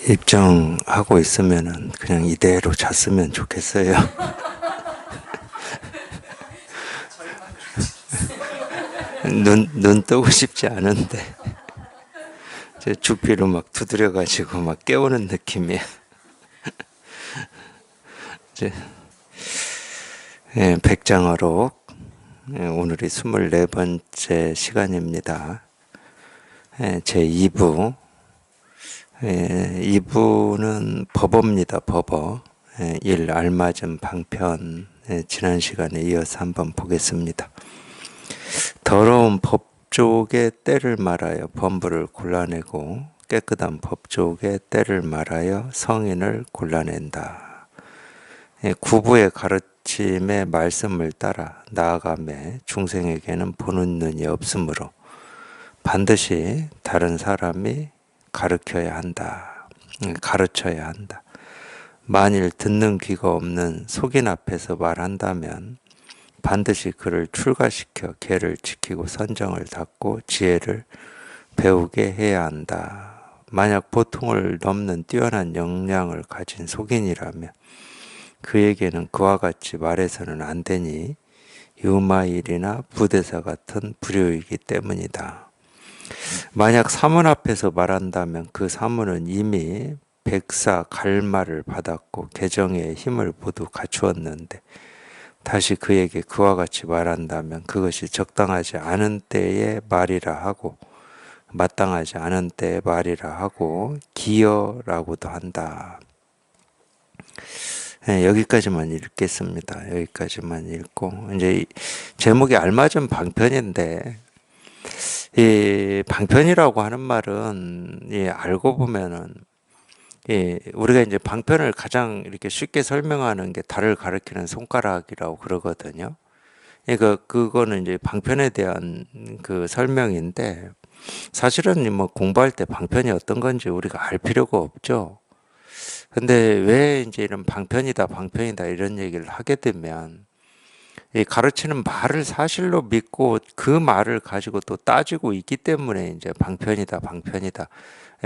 입정하고 있으면은 그냥 이대로 잤으면 좋겠어요. 눈 뜨고 싶지 않은데 제 죽비로 막 두드려가지고 막 깨우는 느낌이에요. 이제 백장어록 오늘이 24번째 시간입니다. 제 2부 2부는 법어입니다. 법어 일 알맞은 방편 지난 시간에 이어서 한번 보겠습니다. 더러운 법족의 때를 말하여 범부를 골라내고 깨끗한 법족의 때를 말하여 성인을 골라낸다. 구부의 가르침의 말씀을 따라 나아가매 중생에게는 보는 눈이 없으므로 반드시 다른 사람이 가르쳐야 한다. 만일 듣는 귀가 없는 속인 앞에서 말한다면 반드시 그를 출가시켜 계를 지키고 선정을 닦고 지혜를 배우게 해야 한다. 만약 보통을 넘는 뛰어난 역량을 가진 속인이라면 그에게는 그와 같이 말해서는 안 되니 유마일이나 부대사 같은 불효이기 때문이다. 만약 사문 앞에서 말한다면 그 사문은 이미 백사 갈말을 받았고 개정의 힘을 모두 갖추었는데 다시 그에게 그와 같이 말한다면 그것이 적당하지 않은 때의 말이라 하고 마땅하지 않은 때의 말이라 하고 기여라고도 한다. 여기까지만 읽겠습니다. 여기까지만 읽고 이제 제목이 알맞은 방편인데 이 방편이라고 하는 말은 알고 보면은 우리가 이제 방편을 가장 이렇게 쉽게 설명하는 게 달을 가리키는 손가락이라고 그러거든요. 그거는 이제 방편에 대한 그 설명인데 사실은 뭐 공부할 때 방편이 어떤 건지 우리가 알 필요가 없죠. 근데 왜 이제 이런 방편이다 이런 얘기를 하게 되면 이 가르치는 말을 사실로 믿고 그 말을 가지고 또 따지고 있기 때문에 이제 방편이다.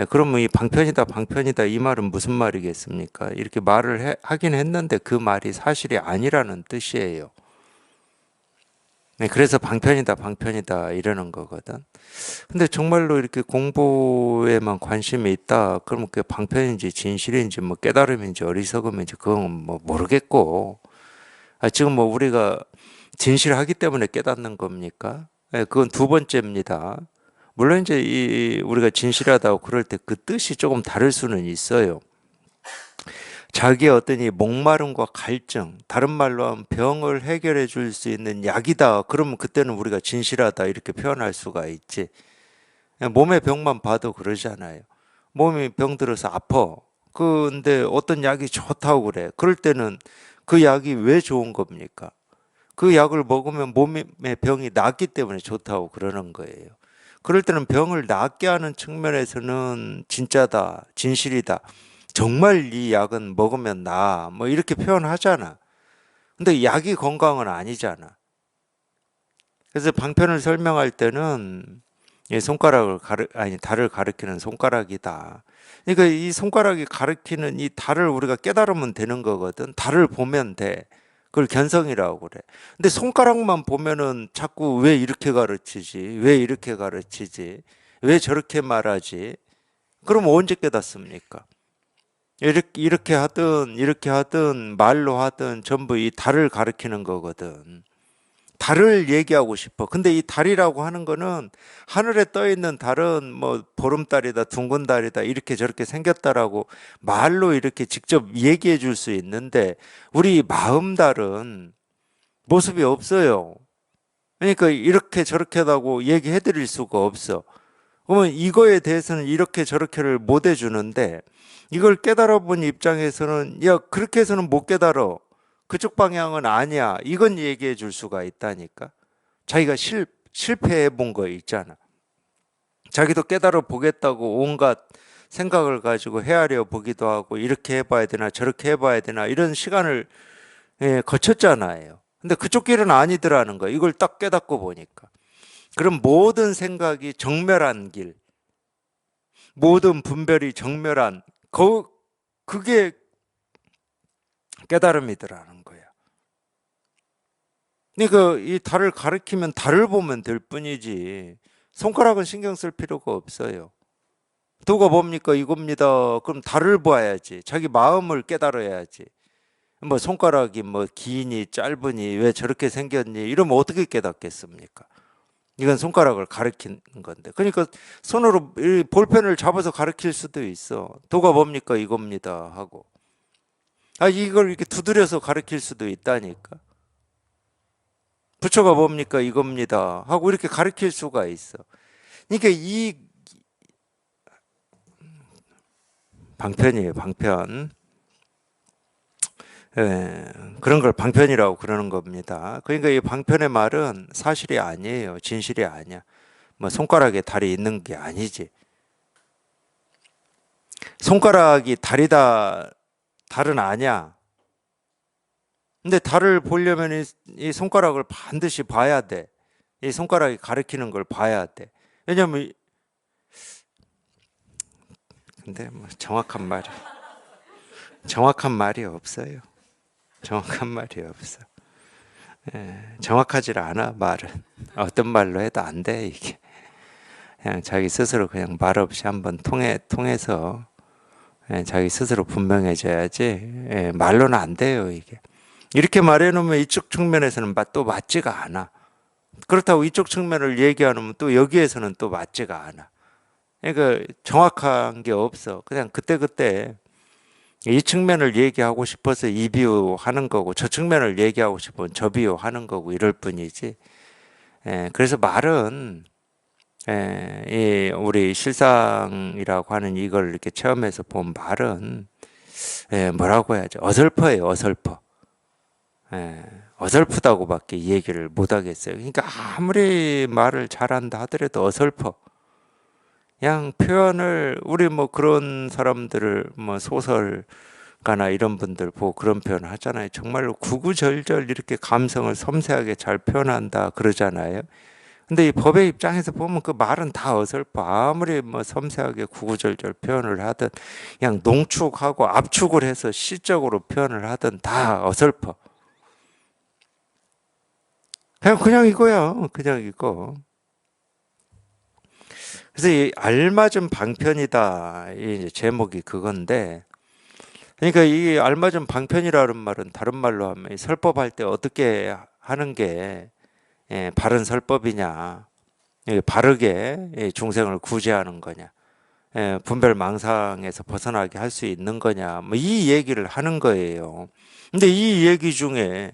그러면 이 방편이다 이 말은 무슨 말이겠습니까? 이렇게 말을 하긴 했는데 그 말이 사실이 아니라는 뜻이에요. 그래서 방편이다 이러는 거거든. 근데 정말로 이렇게 공부에만 관심이 있다. 그러면 그게 방편인지 진실인지 뭐 깨달음인지 어리석음인지 그건 뭐 모르겠고 지금 뭐 우리가 진실하기 때문에 깨닫는 겁니까? 그건 두 번째입니다. 물론 이제 우리가 진실하다고 그럴 때 그 뜻이 조금 다를 수는 있어요. 자기의 어떤 이 목마름과 갈증, 다른 말로 하면 병을 해결해 줄 수 있는 약이다. 그러면 그때는 우리가 진실하다 이렇게 표현할 수가 있지. 몸의 병만 봐도 그러잖아요. 몸이 병들어서 아파. 근데 어떤 약이 좋다고 그래. 그럴 때는 그 약이 왜 좋은 겁니까? 그 약을 먹으면 몸의 병이 낫기 때문에 좋다고 그러는 거예요. 그럴 때는 병을 낫게 하는 측면에서는 진짜다, 진실이다. 정말 이 약은 먹으면 나, 뭐 이렇게 표현하잖아. 근데 약이 건강은 아니잖아. 그래서 방편을 설명할 때는 달을 가리키는 손가락이다. 그러니까 이 손가락이 가리키는 이 달을 우리가 깨달으면 되는 거거든. 달을 보면 돼. 그걸 견성이라고 그래. 근데 손가락만 보면은 자꾸 왜 이렇게 가르치지? 왜 이렇게 가르치지? 왜 저렇게 말하지? 그럼 언제 깨닫습니까? 이렇게 하든 말로 하든 전부 이 달을 가리키는 거거든. 달을 얘기하고 싶어. 근데 이 달이라고 하는 거는 하늘에 떠 있는 달은 뭐 보름달이다, 둥근 달이다, 이렇게 저렇게 생겼다라고 말로 이렇게 직접 얘기해 줄 수 있는데 우리 마음 달은 모습이 없어요. 그러니까 이렇게 저렇게 하다고 얘기해 드릴 수가 없어. 그러면 이거에 대해서는 이렇게 저렇게를 못 해주는데 이걸 깨달아 본 입장에서는 야, 그렇게 해서는 못 깨달아. 그쪽 방향은 아니야. 이건 얘기해 줄 수가 있다니까. 자기가 실패해 본 거 있잖아. 자기도 깨달아 보겠다고 온갖 생각을 가지고 헤아려 보기도 하고 이렇게 해봐야 되나 저렇게 해봐야 되나 이런 시간을 거쳤잖아요. 근데 그쪽 길은 아니더라는 거야. 이걸 딱 깨닫고 보니까. 그럼 모든 생각이 정멸한 길, 모든 분별이 정멸한 그게 깨달음이더라는 거야. 그러니까 이 달을 가리키면 달을 보면 될 뿐이지 손가락은 신경 쓸 필요가 없어요. 도가 뭡니까? 이겁니다. 그럼 달을 봐야지. 자기 마음을 깨달아야지. 뭐 손가락이 뭐 기니 짧으니 왜 저렇게 생겼니 이러면 어떻게 깨닫겠습니까? 이건 손가락을 가리키는 건데. 그러니까 손으로 이 볼펜을 잡아서 가리킬 수도 있어. 도가 뭡니까? 이겁니다 하고. 이걸 이렇게 두드려서 가리킬 수도 있다니까. 부처가 뭡니까? 이겁니다 하고 이렇게 가리킬 수가 있어. 그러니까 이 방편이에요, 방편. 예, 그런 걸 방편이라고 그러는 겁니다. 그러니까 이 방편의 말은 사실이 아니에요. 진실이 아니야. 뭐 손가락에 달이 있는 게 아니지. 손가락이 달이다, 달은 아니야. 근데 달을 보려면 이 손가락을 반드시 봐야 돼. 이 손가락이 가리키는 걸 봐야 돼. 왜냐면 근데 뭐 정확한 말이 없어요. 정확한 말이 없어. 정확하지 않아 말은. 어떤 말로 해도 안 돼 이게. 그냥 자기 스스로 그냥 말 없이 한번 통해서 자기 스스로 분명해져야지. 말로는 안 돼요 이게. 이렇게 말해놓으면 이쪽 측면에서는 또 맞지가 않아. 그렇다고 이쪽 측면을 얘기하면 또 여기에서는 또 맞지가 않아. 그러니까 정확한 게 없어. 그냥 그때그때 이 측면을 얘기하고 싶어서 이 비유하는 거고 저 측면을 얘기하고 싶으면 저 비유하는 거고 이럴 뿐이지. 그래서 말은 우리 실상이라고 하는 이걸 이렇게 체험해서 본 말은 뭐라고 해야죠? 어설퍼예요, 어설퍼. 어설프다고밖에 이 얘기를 못 하겠어요. 그러니까 아무리 말을 잘한다 하더라도 어설퍼. 그냥 표현을 우리 뭐 그런 사람들을 뭐 소설가나 이런 분들 보고 그런 표현을 하잖아요. 정말로 구구절절 이렇게 감성을 섬세하게 잘 표현한다 그러잖아요. 근데 이 법의 입장에서 보면 그 말은 다 어설퍼. 아무리 뭐 섬세하게 구구절절 표현을 하든 그냥 농축하고 압축을 해서 시적으로 표현을 하든 다 어설퍼. 그냥 이거야. 그냥 이거. 그래서 이 알맞은 방편이다. 이 제목이 그건데, 그러니까 이 알맞은 방편이라는 말은 다른 말로 하면 설법할 때 어떻게 하는 게 바른 설법이냐, 바르게 중생을 구제하는 거냐, 분별 망상에서 벗어나게 할 수 있는 거냐, 뭐 이 얘기를 하는 거예요. 근데 이 얘기 중에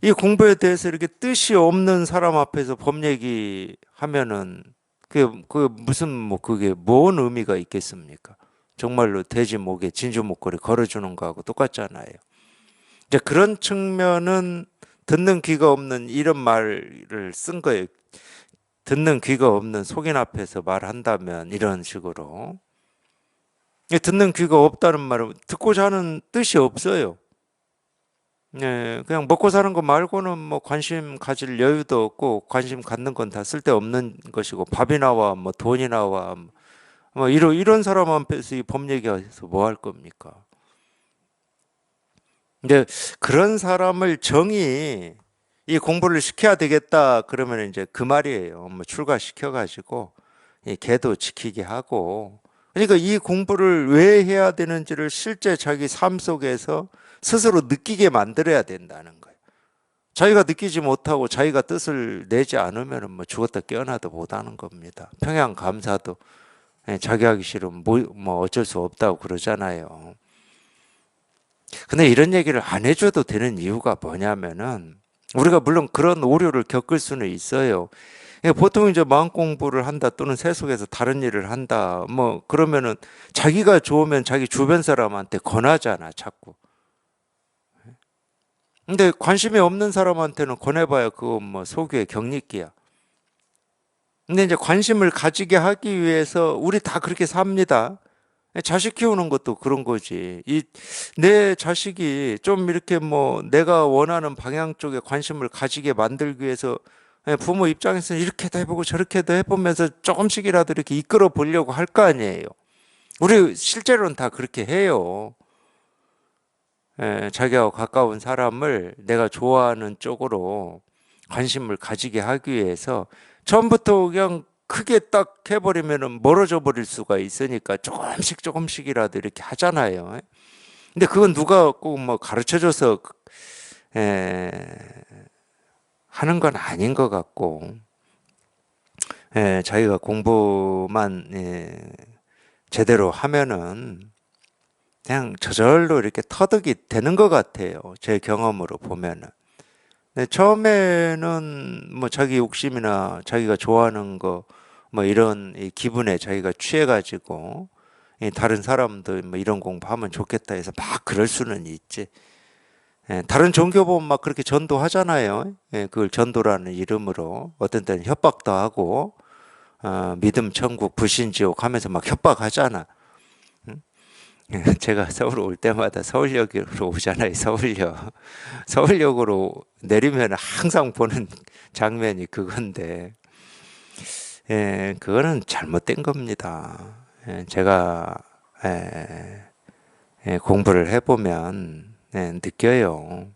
이 공부에 대해서 이렇게 뜻이 없는 사람 앞에서 법 얘기하면은 그 무슨 뭐 그게 뭔 의미가 있겠습니까? 정말로 돼지 목에 진주 목걸이 걸어주는 거하고 똑같잖아요. 이제 그런 측면은 듣는 귀가 없는 이런 말을 쓴 거예요. 듣는 귀가 없는 속인 앞에서 말한다면 이런 식으로. 듣는 귀가 없다는 말은 듣고자 하는 뜻이 없어요. 그냥 먹고 사는 거 말고는 뭐 관심 가질 여유도 없고 관심 갖는 건 다 쓸데없는 것이고 밥이 나와 뭐 돈이 나와 뭐 이런 사람 앞에서 이 법 얘기해서 뭐 할 겁니까? 이제 그런 사람을 정의 이 공부를 시켜야 되겠다 그러면 이제 그 말이에요. 뭐 출가시켜 가지고 이 계도 지키게 하고 그러니까 이 공부를 왜 해야 되는지를 실제 자기 삶 속에서 스스로 느끼게 만들어야 된다는 거예요. 자기가 느끼지 못하고 자기가 뜻을 내지 않으면 뭐 죽었다 깨어나도 못하는 겁니다. 평양 감사도 자기 하기 싫으면 뭐 어쩔 수 없다고 그러잖아요. 근데 이런 얘기를 안 해줘도 되는 이유가 뭐냐면은 우리가 물론 그런 오류를 겪을 수는 있어요. 보통 이제 마음 공부를 한다 또는 세속에서 다른 일을 한다 뭐 그러면은 자기가 좋으면 자기 주변 사람한테 권하잖아 자꾸. 근데 관심이 없는 사람한테는 권해봐야 그거 뭐 소교의 격리기야. 근데 이제 관심을 가지게 하기 위해서 우리 다 그렇게 삽니다. 자식 키우는 것도 그런 거지. 내 자식이 좀 이렇게 뭐 내가 원하는 방향 쪽에 관심을 가지게 만들기 위해서 부모 입장에서는 이렇게도 해보고 저렇게도 해보면서 조금씩이라도 이렇게 이끌어 보려고 할 거 아니에요. 우리 실제로는 다 그렇게 해요. 자기하고 가까운 사람을 내가 좋아하는 쪽으로 관심을 가지게 하기 위해서 처음부터 그냥 크게 딱 해버리면 멀어져 버릴 수가 있으니까 조금씩 조금씩이라도 이렇게 하잖아요. 근데 그건 누가 꼭 뭐 가르쳐줘서 에, 하는 건 아닌 것 같고, 자기가 공부만 제대로 하면은 그냥 저절로 이렇게 터득이 되는 것 같아요. 제 경험으로 보면은. 근데 처음에는 뭐 자기 욕심이나 자기가 좋아하는 거 뭐 이런 이 기분에 자기가 취해가지고 다른 사람도 뭐 이런 공부하면 좋겠다 해서 막 그럴 수는 있지. 다른 종교 보면 막 그렇게 전도하잖아요. 그걸 전도라는 이름으로 어떤 때는 협박도 하고 믿음 천국 불신 지옥 하면서 막 협박하잖아. 제가 서울 올 때마다 서울역으로 오잖아요. 서울역. 서울역으로 내리면 항상 보는 장면이 그건데, 그거는 잘못된 겁니다. 제가 공부를 해보면 느껴요.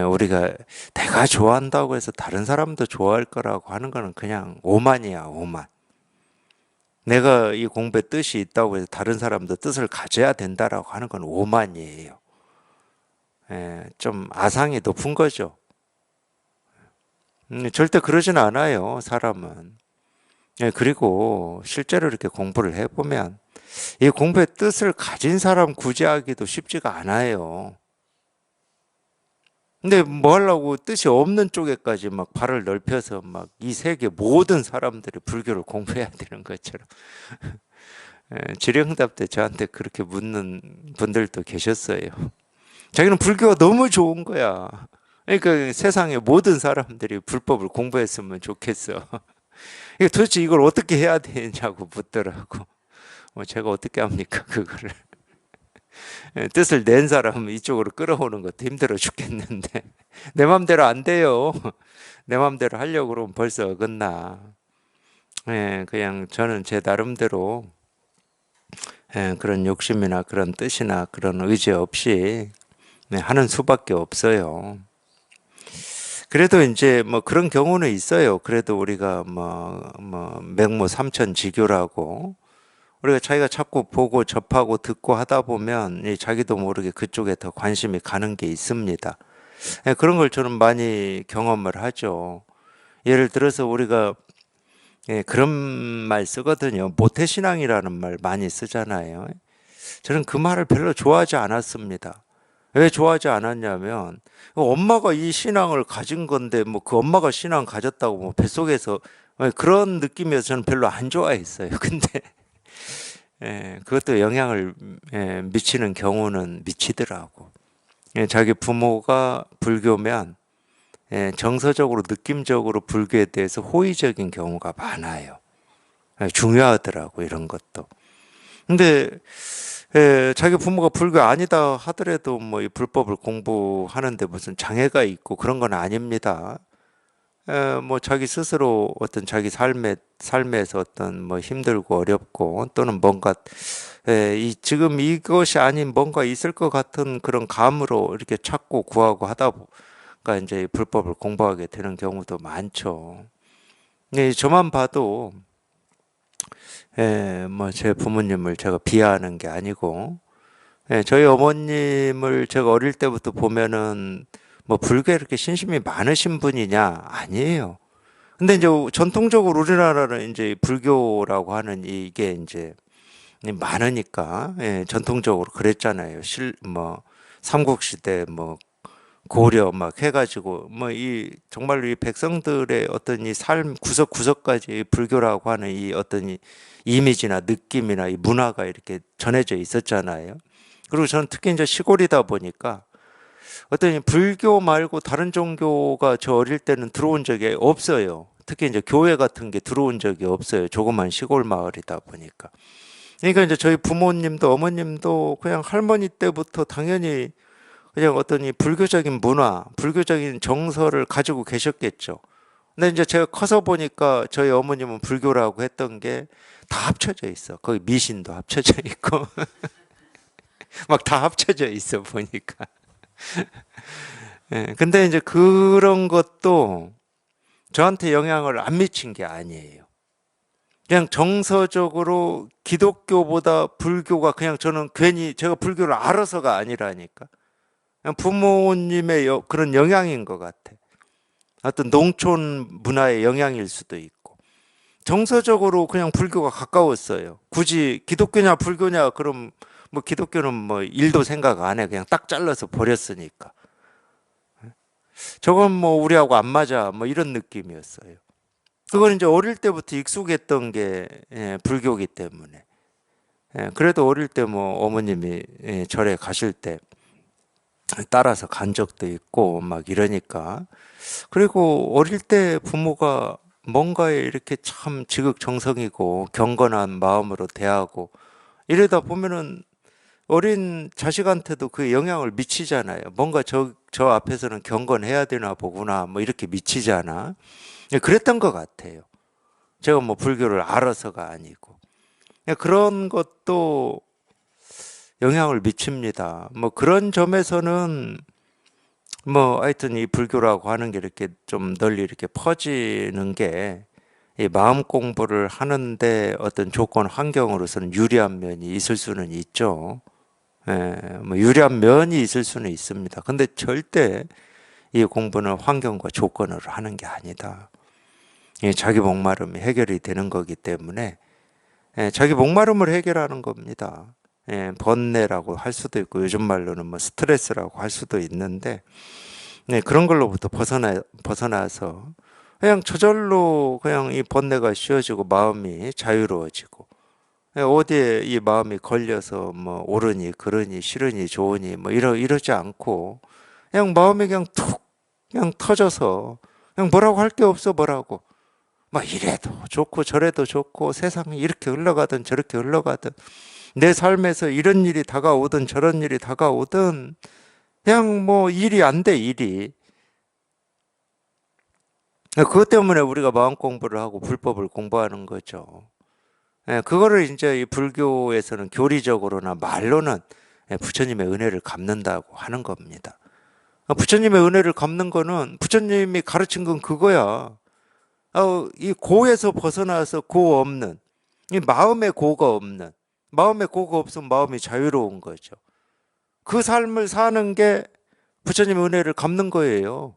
우리가 내가 좋아한다고 해서 다른 사람도 좋아할 거라고 하는 거는 그냥 오만이야, 오만. 내가 이 공부에 뜻이 있다고 해서 다른 사람도 뜻을 가져야 된다라고 하는 건 오만이에요. 좀 아상이 높은 거죠. 절대 그러진 않아요, 사람은. 그리고 실제로 이렇게 공부를 해보면 이 공부의 뜻을 가진 사람 구제하기도 쉽지가 않아요. 근데 뭐 하려고 뜻이 없는 쪽에까지 막 발을 넓혀서 막 이 세계 모든 사람들이 불교를 공부해야 되는 것처럼. 질의응답 때 저한테 그렇게 묻는 분들도 계셨어요. 자기는 불교가 너무 좋은 거야. 그러니까 세상의 모든 사람들이 불법을 공부했으면 좋겠어. 도대체 이걸 어떻게 해야 되냐고 묻더라고. 제가 어떻게 합니까, 그거를. 뜻을 낸 사람은 이쪽으로 끌어오는 것도 힘들어 죽겠는데. 내 맘대로 안 돼요. 내 맘대로 하려고 그러면 벌써 어긋나. 그냥 저는 제 나름대로 그런 욕심이나 그런 뜻이나 그런 의지 없이 하는 수밖에 없어요. 그래도 이제 뭐 그런 경우는 있어요. 그래도 우리가 뭐 맹모 삼천지교라고 우리가 자기가 자꾸 보고 접하고 듣고 하다 보면 자기도 모르게 그쪽에 더 관심이 가는 게 있습니다. 그런 걸 저는 많이 경험을 하죠. 예를 들어서 우리가 그런 말 쓰거든요. 모태신앙이라는 말 많이 쓰잖아요. 저는 그 말을 별로 좋아하지 않았습니다. 왜 좋아하지 않았냐면 엄마가 이 신앙을 가진 건데 뭐 그 엄마가 신앙 가졌다고 뭐 뱃속에서 그런 느낌이어서 저는 별로 안 좋아했어요. 근데 그것도 영향을 미치는 경우는 미치더라고. 자기 부모가 불교면 정서적으로 느낌적으로 불교에 대해서 호의적인 경우가 많아요. 중요하더라고 이런 것도. 근데 자기 부모가 불교 아니다 하더라도 뭐 이 불법을 공부하는데 무슨 장애가 있고 그런 건 아닙니다. 뭐 자기 스스로 어떤 자기 삶에서 어떤 뭐 힘들고 어렵고 또는 뭔가 지금 이것이 아닌 뭔가 있을 것 같은 그런 감으로 이렇게 찾고 구하고 하다 보니까 이제 불법을 공부하게 되는 경우도 많죠. 저만 봐도 뭐 제 부모님을 제가 비하하는 게 아니고 저희 어머님을 제가 어릴 때부터 보면은 뭐 불교에 이렇게 신심이 많으신 분이냐? 아니에요. 근데 이제 전통적으로 우리나라는 이제 불교라고 하는 이게 이제 많으니까 전통적으로 그랬잖아요. 뭐 삼국시대 뭐 고려 막 해가지고 뭐 이 정말로 이 백성들의 어떤 이 삶 구석구석까지 불교라고 하는 이 어떤 이 이미지나 느낌이나 이 문화가 이렇게 전해져 있었잖아요. 그리고 저는 특히 이제 시골이다 보니까 어떤 이 불교 말고 다른 종교가 저 어릴 때는 들어온 적이 없어요. 특히 이제 교회 같은 게 들어온 적이 없어요. 조그만 시골 마을이다 보니까. 그러니까 이제 저희 부모님도 어머님도 그냥 할머니 때부터 당연히 그냥 어떤 이 불교적인 문화, 불교적인 정서를 가지고 계셨겠죠. 근데 이제 제가 커서 보니까 저희 어머님은 불교라고 했던 게 다 합쳐져 있어. 거기 미신도 합쳐져 있고 막 다 합쳐져 있어 보니까. 예, 근데 이제 그런 것도 저한테 영향을 안 미친 게 아니에요. 그냥 정서적으로 기독교보다 불교가 그냥 저는 괜히 제가 불교를 알아서가 아니라니까. 그냥 부모님의 그런 영향인 것 같아. 어떤 농촌 문화의 영향일 수도 있고. 정서적으로 그냥 불교가 가까웠어요. 굳이 기독교냐 불교냐 그럼 뭐 기독교는 뭐 일도 생각 안 해. 그냥 딱 잘라서 버렸으니까. 저건 뭐 우리하고 안 맞아. 뭐 이런 느낌이었어요. 그건 이제 어릴 때부터 익숙했던 게 불교기 때문에. 그래도 어릴 때 뭐 어머님이 절에 가실 때 따라서 간 적도 있고 막 이러니까. 그리고 어릴 때 부모가 뭔가에 이렇게 참 지극정성이고 경건한 마음으로 대하고 이러다 보면은 어린 자식한테도 그 영향을 미치잖아요. 뭔가 저 앞에서는 경건해야 되나 보구나 뭐 이렇게 미치잖아. 그랬던 것 같아요. 제가 뭐 불교를 알아서가 아니고. 그런 것도 영향을 미칩니다. 뭐 그런 점에서는 뭐 하여튼 이 불교라고 하는 게 이렇게 좀 널리 이렇게 퍼지는 게 이 마음 공부를 하는데 어떤 조건 환경으로서는 유리한 면이 있을 수는 있죠. 뭐 유리한 면이 있을 수는 있습니다. 근데 절대 이 공부는 환경과 조건으로 하는 게 아니다. 자기 목마름이 해결이 되는 거기 때문에 자기 목마름을 해결하는 겁니다. 번뇌라고 할 수도 있고 요즘 말로는 뭐 스트레스라고 할 수도 있는데 그런 걸로부터 벗어나서 그냥 저절로 그냥 이 번뇌가 쉬어지고 마음이 자유로워지고 어디에 이 마음이 걸려서 뭐 옳으니 그러니 싫으니 좋으니 뭐 이러지 않고 그냥 마음이 그냥 툭 그냥 터져서 그냥 뭐라고 할 게 없어 뭐라고 막 이래도 좋고 저래도 좋고 세상이 이렇게 흘러가든 저렇게 흘러가든 내 삶에서 이런 일이 다가오든 저런 일이 다가오든 그냥 뭐 일이 안 돼 일이 그것 때문에 우리가 마음 공부를 하고 불법을 공부하는 거죠. 그거를 이제 이 불교에서는 교리적으로나 말로는 부처님의 은혜를 갚는다고 하는 겁니다. 부처님의 은혜를 갚는 거는 부처님이 가르친 건 그거야. 이 고에서 벗어나서 고 없는, 이 마음의 고가 없는, 마음의 고가 없으면 마음이 자유로운 거죠. 그 삶을 사는 게 부처님의 은혜를 갚는 거예요.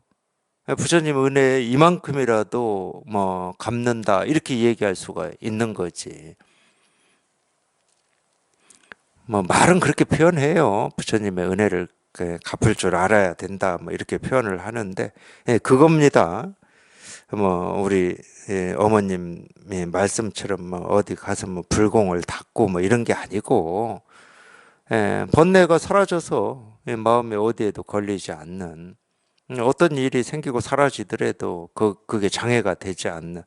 부처님 은혜 이만큼이라도 뭐 갚는다 이렇게 얘기할 수가 있는 거지. 뭐 말은 그렇게 표현해요. 부처님의 은혜를 갚을 줄 알아야 된다. 뭐 이렇게 표현을 하는데 그겁니다. 뭐 우리 어머님의 말씀처럼 뭐 어디 가서 뭐 불공을 닦고 뭐 이런 게 아니고 번뇌가 사라져서 마음에 어디에도 걸리지 않는 어떤 일이 생기고 사라지더라도 그게 장애가 되지 않는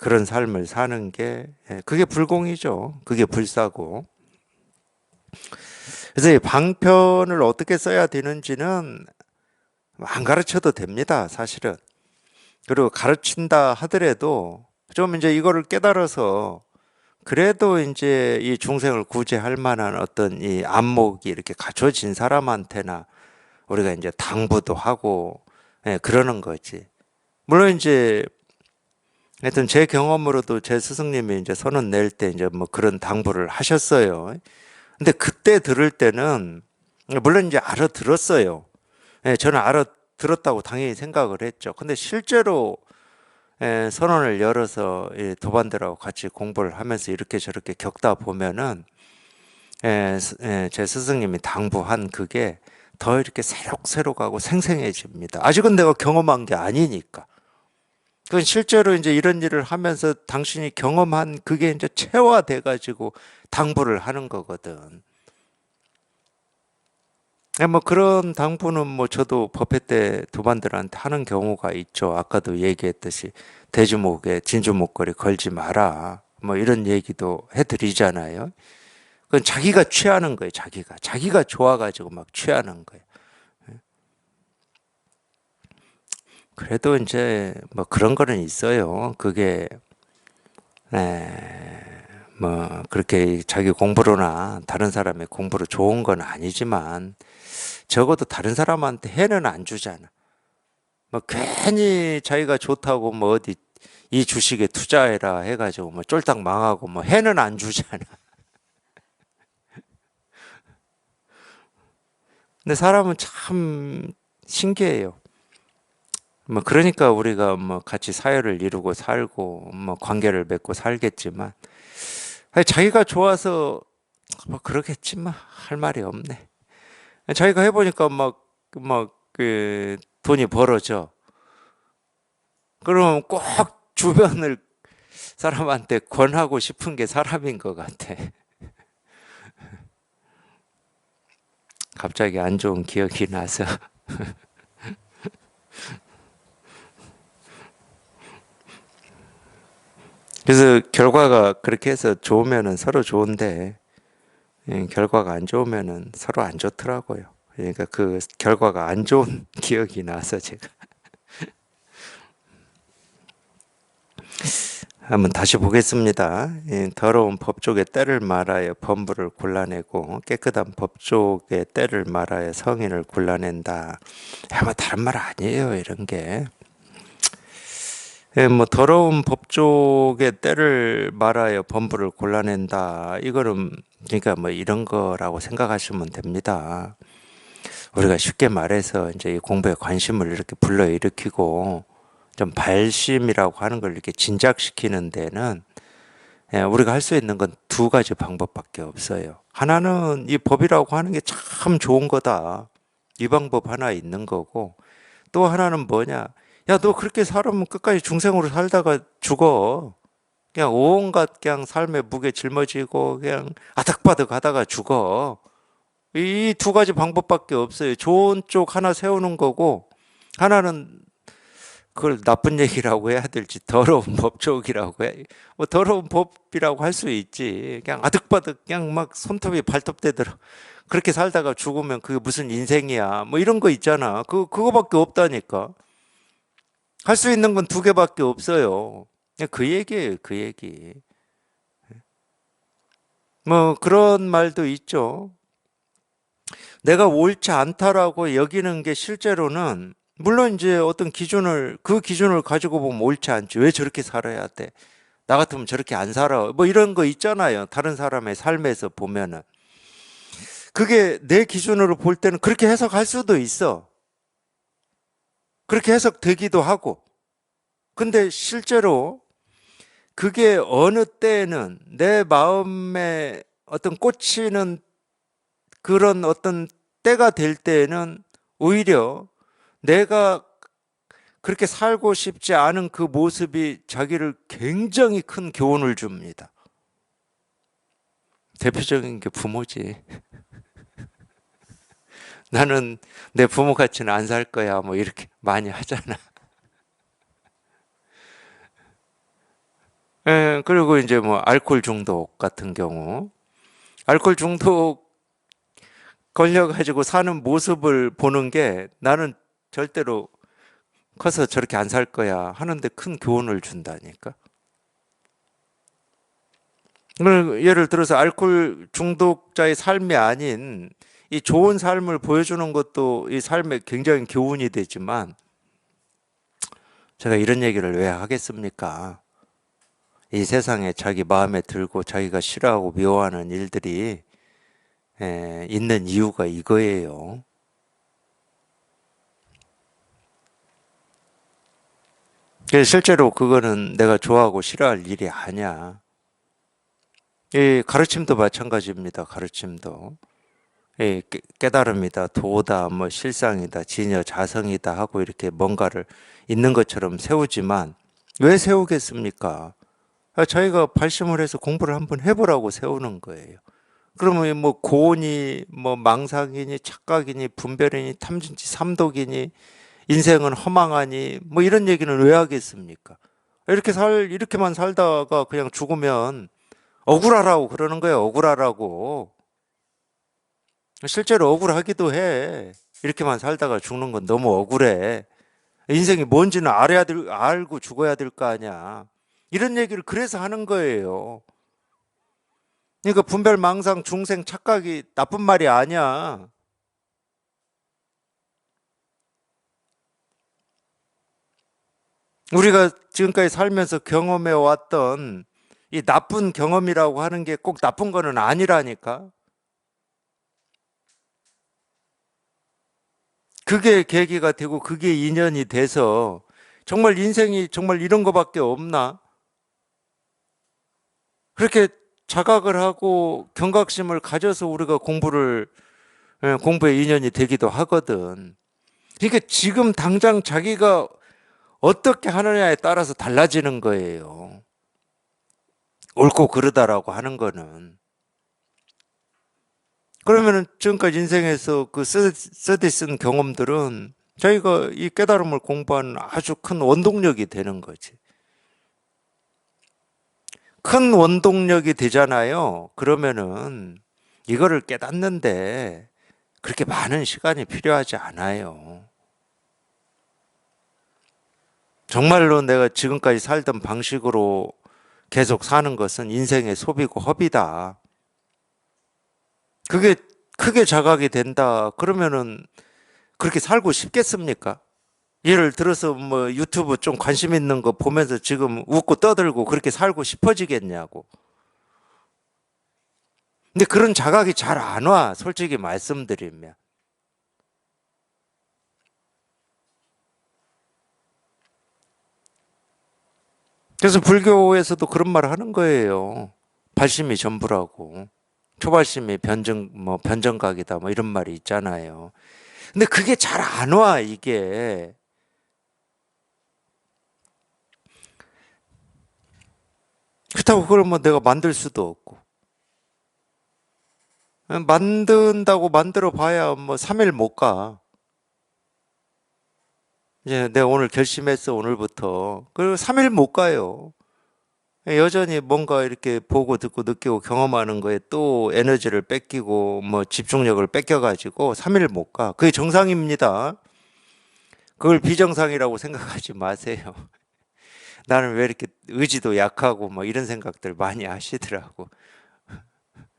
그런 삶을 사는 게 그게 불공이죠. 그게 불사고. 그래서 이 방편을 어떻게 써야 되는지는 안 가르쳐도 됩니다, 사실은. 그리고 가르친다 하더라도 좀 이제 이거를 깨달아서 그래도 이제 이 중생을 구제할 만한 어떤 이 안목이 이렇게 갖춰진 사람한테나 우리가 이제 당부도 하고 그러는 거지. 물론 이제 하여튼 제 경험으로도 제 스승님이 이제 선언 낼 때 이제 뭐 그런 당부를 하셨어요. 근데 그때 들을 때는 물론 이제 알아들었어요. 저는 알아들었다고 당연히 생각을 했죠. 근데 실제로 선언을 열어서 도반들하고 같이 공부를 하면서 이렇게 저렇게 겪다 보면은 제 스승님이 당부한 그게 더 이렇게 새록새록하고 생생해집니다. 아직은 내가 경험한 게 아니니까. 그건 실제로 이제 이런 일을 하면서 당신이 경험한 그게 이제 체화돼 가지고 당부를 하는 거거든. 뭐 그런 당부는 뭐 저도 법회 때 도반들한테 하는 경우가 있죠. 아까도 얘기했듯이 대주목에 진주 목걸이 걸지 마라. 뭐 이런 얘기도 해드리잖아요. 그건 자기가 취하는 거예요. 자기가 좋아가지고 막 취하는 거예요. 그래도 이제 뭐 그런 거는 있어요. 그게 에, 뭐 그렇게 자기 공부로나 다른 사람의 공부로 좋은 건 아니지만 적어도 다른 사람한테 해는 안 주잖아. 뭐 괜히 자기가 좋다고 뭐 어디 이 주식에 투자해라 해가지고 뭐 쫄딱 망하고 뭐 해는 안 주잖아. 근데 사람은 참 신기해요. 뭐 그러니까 우리가 뭐 같이 사회를 이루고 살고 뭐 관계를 맺고 살겠지만 아니 자기가 좋아서 뭐 그러겠지만 할 말이 없네. 자기가 해보니까 막 그 돈이 벌어져. 그럼 꼭 주변을 사람한테 권하고 싶은 게 사람인 것 같아. 갑자기 안 좋은 기억이 나서. 그래서 결과가 그렇게 해서 좋으면은 서로 좋은데 결과가 안 좋으면은 서로 안 좋더라고요. 그러니까 그 결과가 안 좋은 기억이 나서 제가 한번 다시 보겠습니다. 더러운 법족의 때를 말하여 범부를 골라내고 깨끗한 법족의 때를 말하여 성인을 골라낸다. 아마 다른 말 아니에요, 이런 게. 뭐 더러운 법족의 때를 말하여 범부를 골라낸다. 이거는 그러니까 뭐 이런 거라고 생각하시면 됩니다. 우리가 쉽게 말해서 이제 이 공부에 관심을 이렇게 불러일으키고 좀 발심이라고 하는 걸 이렇게 진작시키는 데는 우리가 할 수 있는 건 두 가지 방법밖에 없어요. 하나는 이 법이라고 하는 게 참 좋은 거다. 이 방법 하나 있는 거고 또 하나는 뭐냐? 야, 너 그렇게 살으면 끝까지 중생으로 살다가 죽어. 그냥 온갖 그냥 삶의 무게 짊어지고 그냥 아닥바닥 하다가 죽어. 이 두 가지 방법밖에 없어요. 좋은 쪽 하나 세우는 거고 하나는 그걸 나쁜 얘기라고 해야 될지 더러운 법 쪽이라고 해. 뭐 더러운 법이라고 할 수 있지. 그냥 아득바득 그냥 막 손톱이 발톱대더라. 그렇게 살다가 죽으면 그게 무슨 인생이야. 뭐 이런 거 있잖아. 그거밖에 없다니까. 할 수 있는 건 두 개밖에 없어요. 그냥 그 얘기예요, 그 얘기. 뭐 그런 말도 있죠. 내가 옳지 않다라고 여기는 게 실제로는 물론 이제 어떤 기준을 그 기준을 가지고 보면 옳지 않지. 왜 저렇게 살아야 돼? 나 같으면 저렇게 안 살아. 뭐 이런 거 있잖아요. 다른 사람의 삶에서 보면은 그게 내 기준으로 볼 때는 그렇게 해석할 수도 있어. 그렇게 해석되기도 하고. 근데 실제로 그게 어느 때에는 내 마음에 어떤 꽂히는 그런 어떤 때가 될 때에는 오히려 내가 그렇게 살고 싶지 않은 그 모습이 자기를 굉장히 큰 교훈을 줍니다. 대표적인 게 부모지. 나는 내 부모 같이는 안 살 거야. 뭐 이렇게 많이 하잖아. 그리고 이제 뭐 알코올 중독 같은 경우. 알코올 중독 걸려가지고 사는 모습을 보는 게 나는 절대로 커서 저렇게 안 살 거야 하는데 큰 교훈을 준다니까. 예를 들어서 알코올 중독자의 삶이 아닌 이 좋은 삶을 보여주는 것도 이 삶에 굉장히 교훈이 되지만 제가 이런 얘기를 왜 하겠습니까? 이 세상에 자기 마음에 들고 자기가 싫어하고 미워하는 일들이 있는 이유가 이거예요. 그래서 실제로 그거는 내가 좋아하고 싫어할 일이 아니야. 이 가르침도 마찬가지입니다. 가르침도. 깨달음이다, 도다, 뭐 실상이다, 진여, 자성이다 하고 이렇게 뭔가를 있는 것처럼 세우지만 왜 세우겠습니까? 자기가 발심을 해서 공부를 한번 해보라고 세우는 거예요. 그러면 뭐 고언이, 뭐 망상이니, 착각이니, 분별이니, 탐진치, 삼독이니, 인생은 허망하니, 뭐 이런 얘기는 왜 하겠습니까? 이렇게만 살다가 그냥 죽으면 억울하라고 그러는 거예요. 억울하라고. 실제로 억울하기도 해. 이렇게만 살다가 죽는 건 너무 억울해. 인생이 뭔지는 알고 죽어야 될 거 아니야. 이런 얘기를 그래서 하는 거예요. 그러니까 분별, 망상, 중생, 착각이 나쁜 말이 아니야. 우리가 지금까지 살면서 경험해 왔던 이 나쁜 경험이라고 하는 게 꼭 나쁜 거는 아니라니까. 그게 계기가 되고 그게 인연이 돼서 정말 인생이 정말 이런 거밖에 없나? 그렇게 자각을 하고 경각심을 가져서 우리가 공부에 인연이 되기도 하거든. 그러니까 지금 당장 자기가 어떻게 하느냐에 따라서 달라지는 거예요. 옳고 그르다라고 하는 거는. 그러면은 지금까지 인생에서 그 쓰디 쓴 경험들은 저희가 이 깨달음을 공부하는 아주 큰 원동력이 되는 거지. 큰 원동력이 되잖아요. 그러면은 이거를 깨닫는데 그렇게 많은 시간이 필요하지 않아요. 정말로 내가 지금까지 살던 방식으로 계속 사는 것은 인생의 소비고 허비다. 그게 크게 자각이 된다. 그러면은 그렇게 살고 싶겠습니까? 예를 들어서 뭐 유튜브 좀 관심 있는 거 보면서 지금 웃고 떠들고 그렇게 살고 싶어지겠냐고. 근데 그런 자각이 잘 안 와, 솔직히 말씀드리면. 그래서 불교에서도 그런 말을 하는 거예요. 발심이 전부라고. 초발심이 변정각이다, 뭐 이런 말이 있잖아요. 근데 그게 잘 안 와, 이게. 그렇다고 그걸 뭐 내가 만들 수도 없고. 만든다고 만들어 봐야 뭐 3일 못 가. 이제 내가 오늘 결심했어, 오늘부터. 그리고 3일 못 가요. 여전히 뭔가 이렇게 보고 듣고 느끼고 경험하는 거에 또 에너지를 뺏기고 뭐 집중력을 뺏겨가지고 3일 못 가. 그게 정상입니다. 그걸 비정상이라고 생각하지 마세요. 나는 왜 이렇게 의지도 약하고 뭐 이런 생각들 많이 하시더라고.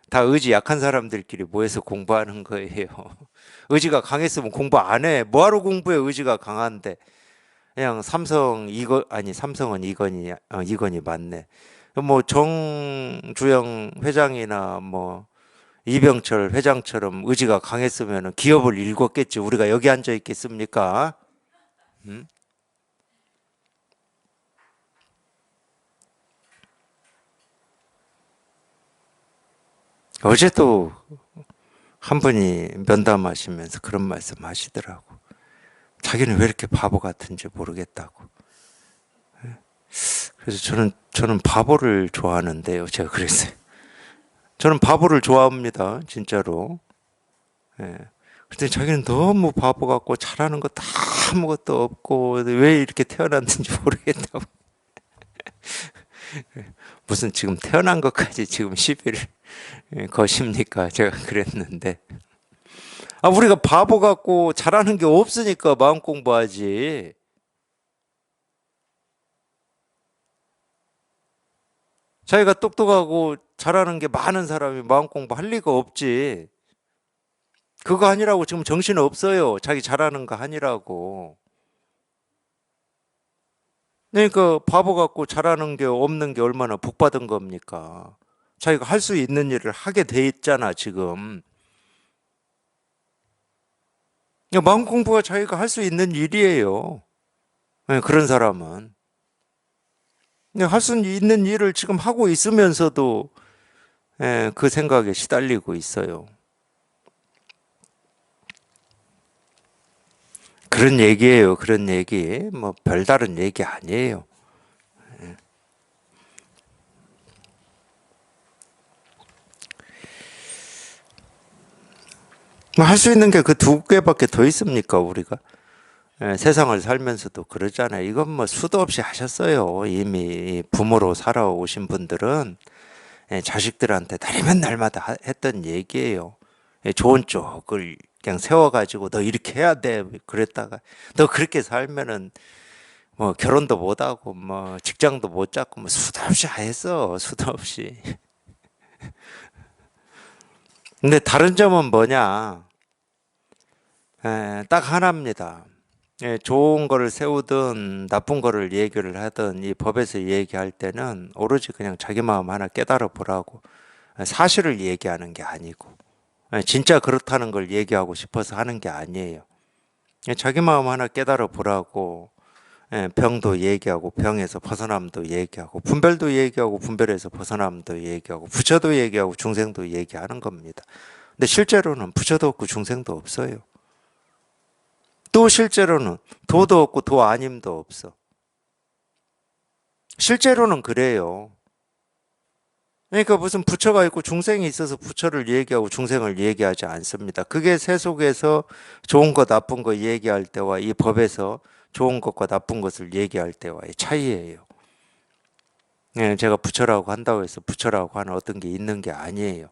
다 의지 약한 사람들끼리 모여서 공부하는 거예요. 의지가 강했으면 공부 안 해. 뭐하러 공부해, 의지가 강한데. 그냥 삼성은 이건이 맞네. 뭐 정주영 회장이나 뭐 이병철 회장처럼 의지가 강했으면 기업을 일궜겠지. 우리가 여기 앉아 있겠습니까? 음? 어제도 한 분이 면담하시면서 그런 말씀 하시더라고. 자기는 왜 이렇게 바보 같은지 모르겠다고. 그래서 저는 바보를 좋아하는데요. 제가 그랬어요. 저는 바보를 좋아합니다. 진짜로. 예. 근데 자기는 너무 바보 같고 잘하는 거 다 아무것도 없고 왜 이렇게 태어났는지 모르겠다고. 무슨 지금 태어난 것까지 지금 시비를 거십니까? 제가 그랬는데. 우리가 바보 같고 잘하는 게 없으니까 마음 공부하지. 자기가 똑똑하고 잘하는 게 많은 사람이 마음 공부할 리가 없지. 그거 아니라고 지금 정신 없어요. 자기 잘하는 거 아니라고. 그러니까 바보 같고 잘하는 게 없는 게 얼마나 복 받은 겁니까? 자기가 할 수 있는 일을 하게 돼 있잖아, 지금. 마음 공부가 자기가 할 수 있는 일이에요. 그런 사람은. 할 수 있는 일을 지금 하고 있으면서도 그 생각에 시달리고 있어요. 그런 얘기예요. 그런 얘기. 뭐 별다른 얘기 아니에요. 할 수 있는 게 그 두 개밖에 더 있습니까, 우리가? 세상을 살면서도 그러잖아요. 이건 뭐 수도 없이 하셨어요. 이미 부모로 살아오신 분들은 자식들한테 날이면 날마다 했던 얘기예요. 좋은 쪽을 그냥 세워가지고 너 이렇게 해야 돼 그랬다가 너 그렇게 살면은 뭐 결혼도 못하고 뭐 직장도 못 잡고 뭐 수도 없이 했어. 수도 없이. 근데 다른 점은 뭐냐? 딱 하나입니다. 좋은 거를 세우든 나쁜 거를 얘기를 하든 이 법에서 얘기할 때는 오로지 그냥 자기 마음 하나 깨달아 보라고. 사실을 얘기하는 게 아니고 진짜 그렇다는 걸 얘기하고 싶어서 하는 게 아니에요. 자기 마음 하나 깨달아 보라고. 병도 얘기하고 병에서 벗어남도 얘기하고 분별도 얘기하고 분별에서 벗어남도 얘기하고 부처도 얘기하고 중생도 얘기하는 겁니다. 근데 실제로는 부처도 없고 중생도 없어요. 또 실제로는 도도 없고 도 아님도 없어. 실제로는 그래요. 그러니까 무슨 부처가 있고 중생이 있어서 부처를 얘기하고 중생을 얘기하지 않습니다. 그게 세속에서 좋은 거 나쁜 거 얘기할 때와 이 법에서 좋은 것과 나쁜 것을 얘기할 때와의 차이예요. 제가 부처라고 한다고 해서 부처라고 하는 어떤 게 있는 게 아니에요.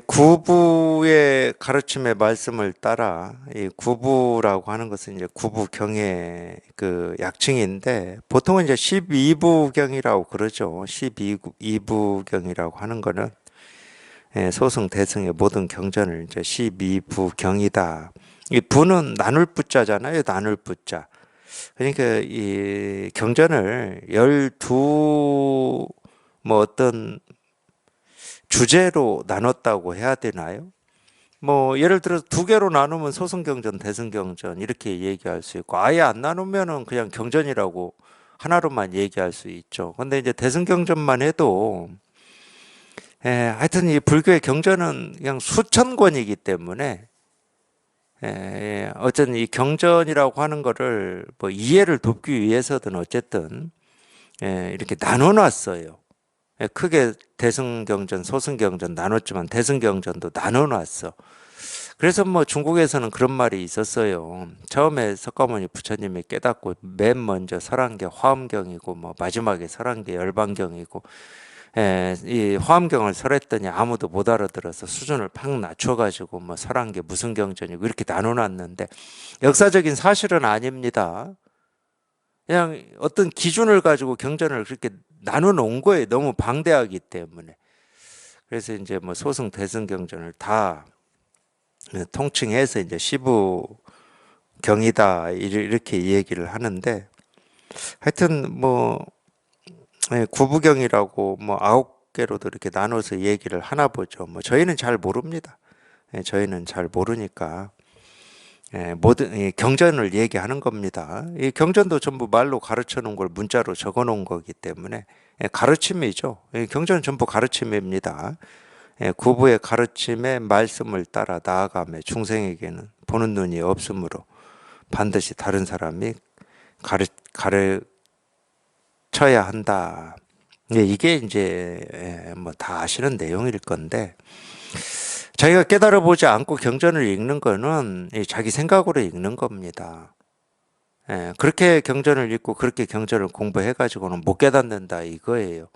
구부의 가르침의 말씀을 따라 이 구부라고 하는 것은 이제 구부경의 그 약칭인데 보통은 이제 12부경이라고 그러죠. 12부경이라고 하는 거는 소승 대승의 모든 경전을 이제 12부경이다. 이 부는 나눌 부자잖아요. 나눌 부자. 그러니까 이 경전을 12 뭐 어떤 주제로 나눴다고 해야 되나요? 뭐 예를 들어서 두 개로 나누면 소승경전, 대승경전 이렇게 얘기할 수 있고 아예 안 나누면은 그냥 경전이라고 하나로만 얘기할 수 있죠. 근데 이제 대승경전만 해도 하여튼 이 불교의 경전은 그냥 수천 권이기 때문에 어쨌든 이 경전이라고 하는 거를 뭐 이해를 돕기 위해서든 어쨌든 이렇게 나눠놨어요. 크게 대승경전, 소승경전 나눴지만 대승경전도 나눠놨어. 그래서 뭐 중국에서는 그런 말이 있었어요. 처음에 석가모니 부처님이 깨닫고 맨 먼저 설한 게 화엄경이고 뭐 마지막에 설한 게 열반경이고 이 화엄경을 설했더니 아무도 못 알아들어서 수준을 팍 낮춰가지고 뭐 설한 게 무슨 경전이고 이렇게 나눠놨는데 역사적인 사실은 아닙니다. 그냥 어떤 기준을 가지고 경전을 그렇게 나눠 놓은 거예요. 너무 방대하기 때문에. 그래서 이제 뭐 소승 대승 경전을 다 통칭해서 이제 시부 경이다 이렇게 얘기를 하는데 하여튼 뭐 구부경이라고 뭐 9개로도 이렇게 나눠서 얘기를 하나 보죠. 뭐 저희는 잘 모릅니다. 저희는 잘 모르니까 모든 경전을 얘기하는 겁니다. 이 경전도 전부 말로 가르쳐 놓은 걸 문자로 적어 놓은 거기 때문에 가르침이죠. 경전은 전부 가르침입니다. 구부의 가르침의 말씀을 따라 나아가며 중생에게는 보는 눈이 없으므로 반드시 다른 사람이 가르쳐야 한다. 이게 이제 뭐 다 아시는 내용일 건데 자기가 깨달아 보지 않고 경전을 읽는 거는 자기 생각으로 읽는 겁니다. 그렇게 경전을 읽고 그렇게 경전을 공부해 가지고는 못 깨닫는다 이거예요.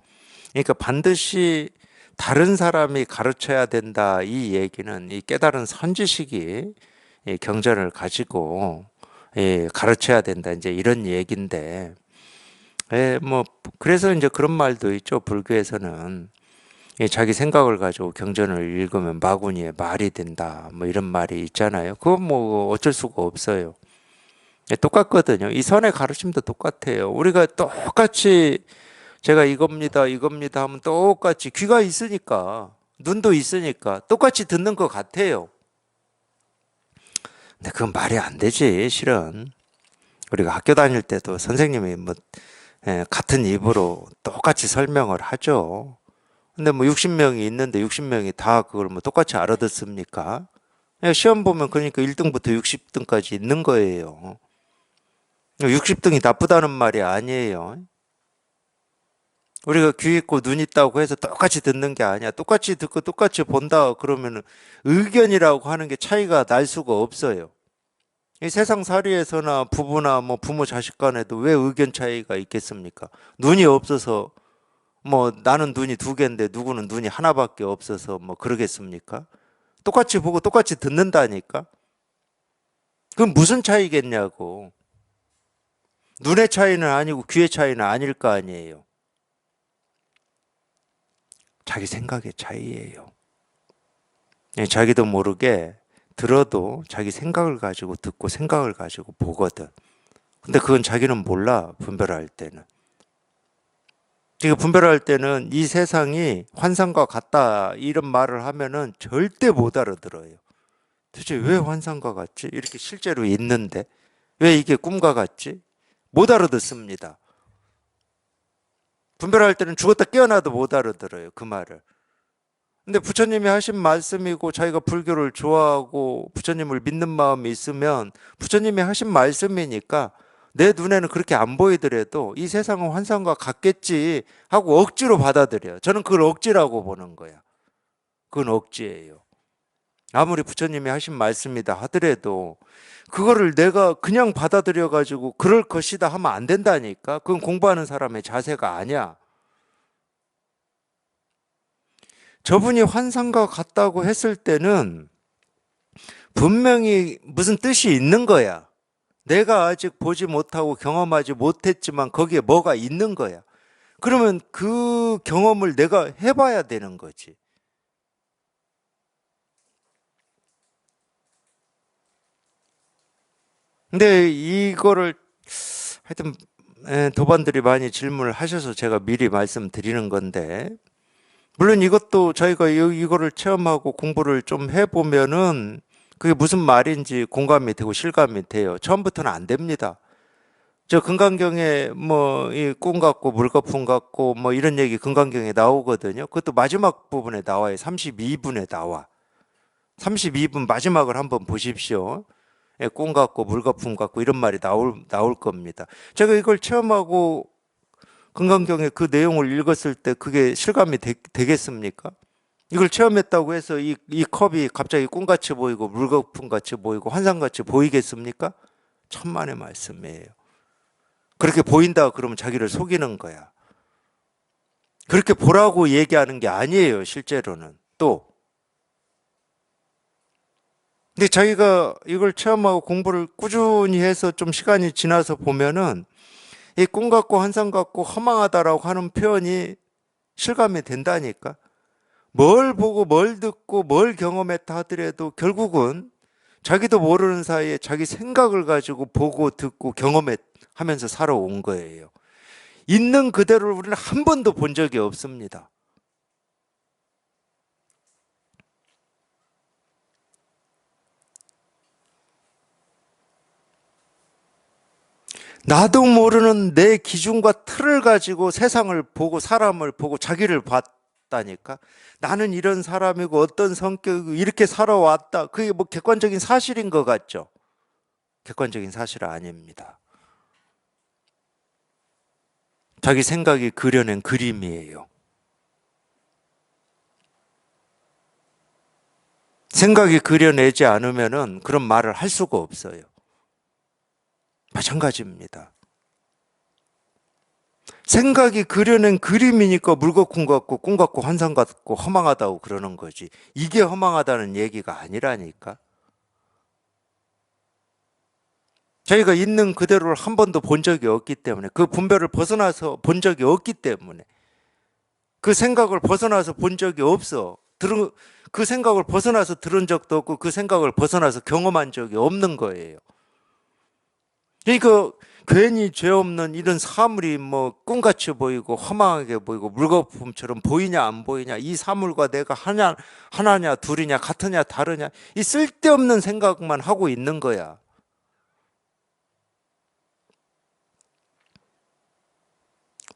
그러니까 반드시 다른 사람이 가르쳐야 된다 이 얘기는 이 깨달은 선지식이 이 경전을 가지고 가르쳐야 된다 이제 이런 얘기인데 뭐 그래서 이제 그런 말도 있죠. 불교에서는 자기 생각을 가지고 경전을 읽으면 마구니의 말이 된다 뭐 이런 말이 있잖아요. 그건 뭐 어쩔 수가 없어요. 똑같거든요. 이 선의 가르침도 똑같아요. 우리가 똑같이 제가 이겁니다 이겁니다 하면 똑같이 귀가 있으니까 눈도 있으니까 똑같이 듣는 것 같아요. 근데 그건 말이 안 되지 실은. 우리가 학교 다닐 때도 선생님이 뭐 같은 입으로 똑같이 설명을 하죠. 근데 뭐 60명이 있는데 60명이 다 그걸 뭐 똑같이 알아듣습니까? 시험 보면 그러니까 1등부터 60등까지 있는 거예요. 60등이 나쁘다는 말이 아니에요. 우리가 귀 있고 눈 있다고 해서 똑같이 듣는 게 아니야. 똑같이 듣고 똑같이 본다 그러면 의견이라고 하는 게 차이가 날 수가 없어요. 이 세상 살이에서나 부부나 뭐 부모 자식 간에도 왜 의견 차이가 있겠습니까? 눈이 없어서 뭐 나는 눈이 두 개인데 누구는 눈이 하나밖에 없어서 뭐 그러겠습니까? 똑같이 보고 똑같이 듣는다니까? 그럼 무슨 차이겠냐고. 눈의 차이는 아니고 귀의 차이는 아닐 거 아니에요. 자기 생각의 차이예요. 예, 자기도 모르게 들어도 자기 생각을 가지고 듣고 생각을 가지고 보거든. 근데 그건 자기는 몰라, 분별할 때는. 이거 분별할 때는 이 세상이 환상과 같다 이런 말을 하면은 절대 못 알아들어요. 도대체 왜 환상과 같지? 이렇게 실제로 있는데 왜 이게 꿈과 같지? 못 알아듣습니다. 분별할 때는 죽었다 깨어나도 못 알아들어요, 그 말을. 근데 부처님이 하신 말씀이고 자기가 불교를 좋아하고 부처님을 믿는 마음이 있으면 부처님이 하신 말씀이니까 내 눈에는 그렇게 안 보이더라도 이 세상은 환상과 같겠지 하고 억지로 받아들여요. 저는 그걸 억지라고 보는 거야. 그건 억지예요. 아무리 부처님이 하신 말씀이다 하더라도 그거를 내가 그냥 받아들여 가지고 그럴 것이다 하면 안 된다니까. 그건 공부하는 사람의 자세가 아니야. 저분이 환상과 같다고 했을 때는 분명히 무슨 뜻이 있는 거야. 내가 아직 보지 못하고 경험하지 못했지만 거기에 뭐가 있는 거야. 그러면 그 경험을 내가 해봐야 되는 거지. 근데 이거를 하여튼 도반들이 많이 질문을 하셔서 제가 미리 말씀드리는 건데 물론 이것도 저희가 이거를 체험하고 공부를 좀 해보면은 그게 무슨 말인지 공감이 되고 실감이 돼요. 처음부터는 안 됩니다. 저 금강경에 뭐 이 꿈 같고 물거품 같고 뭐 이런 얘기 금강경에 나오거든요. 그것도 마지막 부분에 나와요. 32분에 나와. 32분 마지막을 한번 보십시오. 예, 꿈 같고 물거품 같고 이런 말이 나올 겁니다. 제가 이걸 체험하고 금강경의 그 내용을 읽었을 때 그게 실감이 되겠습니까? 이걸 체험했다고 해서 이 컵이 갑자기 꿈같이 보이고 물거품같이 보이고 환상같이 보이겠습니까? 천만의 말씀이에요. 그렇게 보인다 그러면 자기를 속이는 거야. 그렇게 보라고 얘기하는 게 아니에요, 실제로는. 또. 근데 자기가 이걸 체험하고 공부를 꾸준히 해서 좀 시간이 지나서 보면은 이 꿈 같고 환상 같고 허망하다라고 하는 표현이 실감이 된다니까. 뭘 보고 뭘 듣고 뭘 경험했다 하더라도 결국은 자기도 모르는 사이에 자기 생각을 가지고 보고 듣고 경험하면서 살아온 거예요. 있는 그대로를 우리는 한 번도 본 적이 없습니다. 나도 모르는 내 기준과 틀을 가지고 세상을 보고 사람을 보고 자기를 봤다니까. 나는 이런 사람이고 어떤 성격이고 이렇게 살아왔다. 그게 뭐 객관적인 사실인 것 같죠? 객관적인 사실은 아닙니다. 자기 생각이 그려낸 그림이에요. 생각이 그려내지 않으면은 그런 말을 할 수가 없어요. 마찬가지입니다. 생각이 그려낸 그림이니까 물거품 같고 꿈 같고 환상 같고 허망하다고 그러는 거지. 이게 허망하다는 얘기가 아니라니까. 저희가 있는 그대로를 한 번도 본 적이 없기 때문에 그 분별을 벗어나서 본 적이 없기 때문에 그 생각을 벗어나서 본 적이 없어. 그 생각을 벗어나서 들은 적도 없고 그 생각을 벗어나서 경험한 적이 없는 거예요. 그러니까 괜히 죄 없는 이런 사물이 뭐 꿈같이 보이고 허망하게 보이고 물거품처럼 보이냐 안 보이냐 이 사물과 내가 하나냐 둘이냐 같으냐 다르냐 이 쓸데없는 생각만 하고 있는 거야.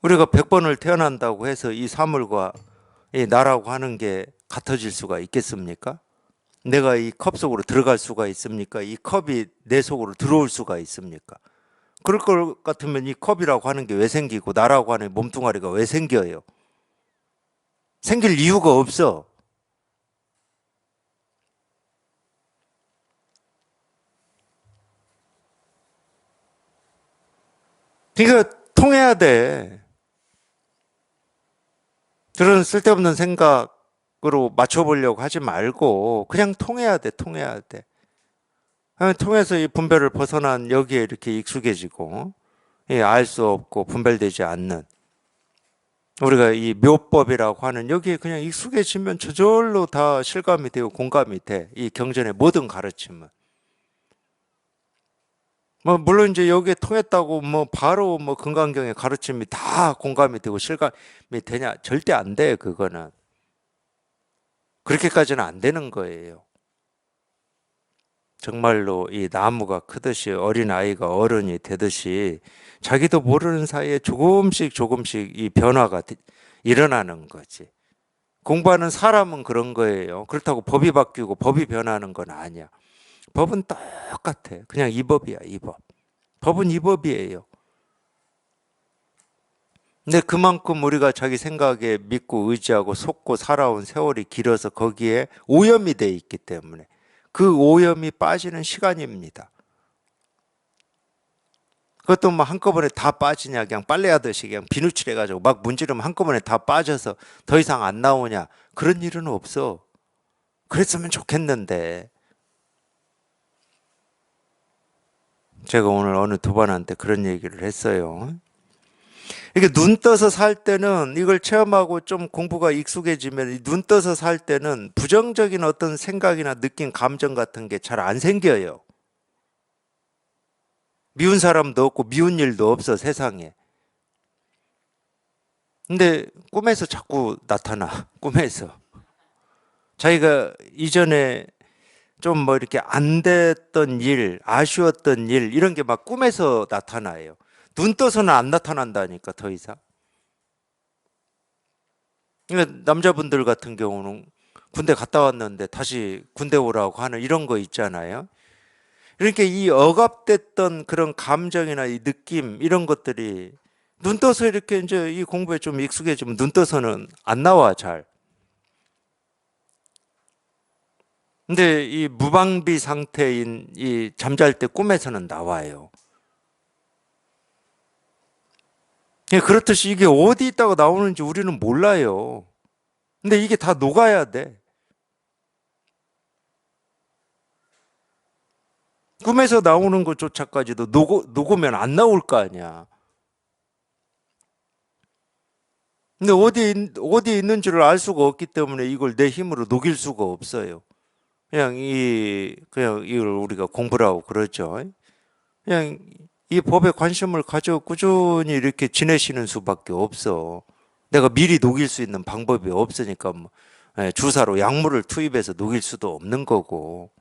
우리가 100번을 태어난다고 해서 이 사물과 이 나라고 하는 게 같아질 수가 있겠습니까? 내가 이 컵 속으로 들어갈 수가 있습니까? 이 컵이 내 속으로 들어올 수가 있습니까? 그럴 것 같으면 이 컵이라고 하는 게 왜 생기고 나라고 하는 몸뚱아리가 왜 생겨요? 생길 이유가 없어. 그러니까 통해야 돼. 그런 쓸데없는 생각으로 맞춰보려고 하지 말고 그냥 통해야 돼, 통해야 돼. 통해서 이 분별을 벗어난 여기에 이렇게 익숙해지고 알 수 없고 분별되지 않는 우리가 이 묘법이라고 하는 여기에 그냥 익숙해지면 저절로 다 실감이 되고 공감이 돼. 이 경전의 모든 가르침은. 뭐 물론 이제 여기에 통했다고 뭐 바로 뭐 금강경의 가르침이 다 공감이 되고 실감이 되냐? 절대 안 돼, 그거는. 그렇게까지는 안 되는 거예요. 정말로 이 나무가 크듯이 어린 아이가 어른이 되듯이 자기도 모르는 사이에 조금씩 조금씩 이 변화가 일어나는 거지. 공부하는 사람은 그런 거예요. 그렇다고 법이 바뀌고 법이 변하는 건 아니야. 법은 똑같아. 그냥 이 법이야, 이 법. 법은 이 법이에요. 근데 그만큼 우리가 자기 생각에 믿고 의지하고 속고 살아온 세월이 길어서 거기에 오염이 돼 있기 때문에 그 오염이 빠지는 시간입니다. 그것도 뭐 한꺼번에 다 빠지냐, 그냥 빨래하듯이 그냥 비누칠해가지고 막 문지르면 한꺼번에 다 빠져서 더 이상 안 나오냐. 그런 일은 없어. 그랬으면 좋겠는데. 제가 오늘 어느 두 번한테 그런 얘기를 했어요. 이게 눈 떠서 살 때는 이걸 체험하고 좀 공부가 익숙해지면 눈 떠서 살 때는 부정적인 어떤 생각이나 느낌, 감정 같은 게 잘 안 생겨요. 미운 사람도 없고 미운 일도 없어, 세상에. 근데 꿈에서 자꾸 나타나, 꿈에서. 자기가 이전에 좀 뭐 이렇게 안 됐던 일, 아쉬웠던 일, 이런 게 막 꿈에서 나타나요. 눈 떠서는 안 나타난다니까, 더 이상. 그러니까 남자분들 같은 경우는 군대 갔다 왔는데 다시 군대 오라고 하는 이런 거 있잖아요. 그러니까 이 억압됐던 그런 감정이나 이 느낌, 이런 것들이 눈 떠서 이렇게 이제 이 공부에 좀 익숙해지면 눈 떠서는 안 나와, 잘. 근데 이 무방비 상태인 이 잠잘 때 꿈에서는 나와요. 그렇듯이 이게 어디 있다가 나오는지 우리는 몰라요. 근데 이게 다 녹아야 돼. 꿈에서 나오는 것조차까지도 녹으면 안 나올 거 아니야. 근데 어디에 있는지를 알 수가 없기 때문에 이걸 내 힘으로 녹일 수가 없어요. 그냥 이걸 우리가 공부라고 그러죠. 그냥 이 법에 관심을 가져 꾸준히 이렇게 지내시는 수밖에 없어. 내가 미리 녹일 수 있는 방법이 없으니까 뭐, 주사로 약물을 투입해서 녹일 수도 없는 거고.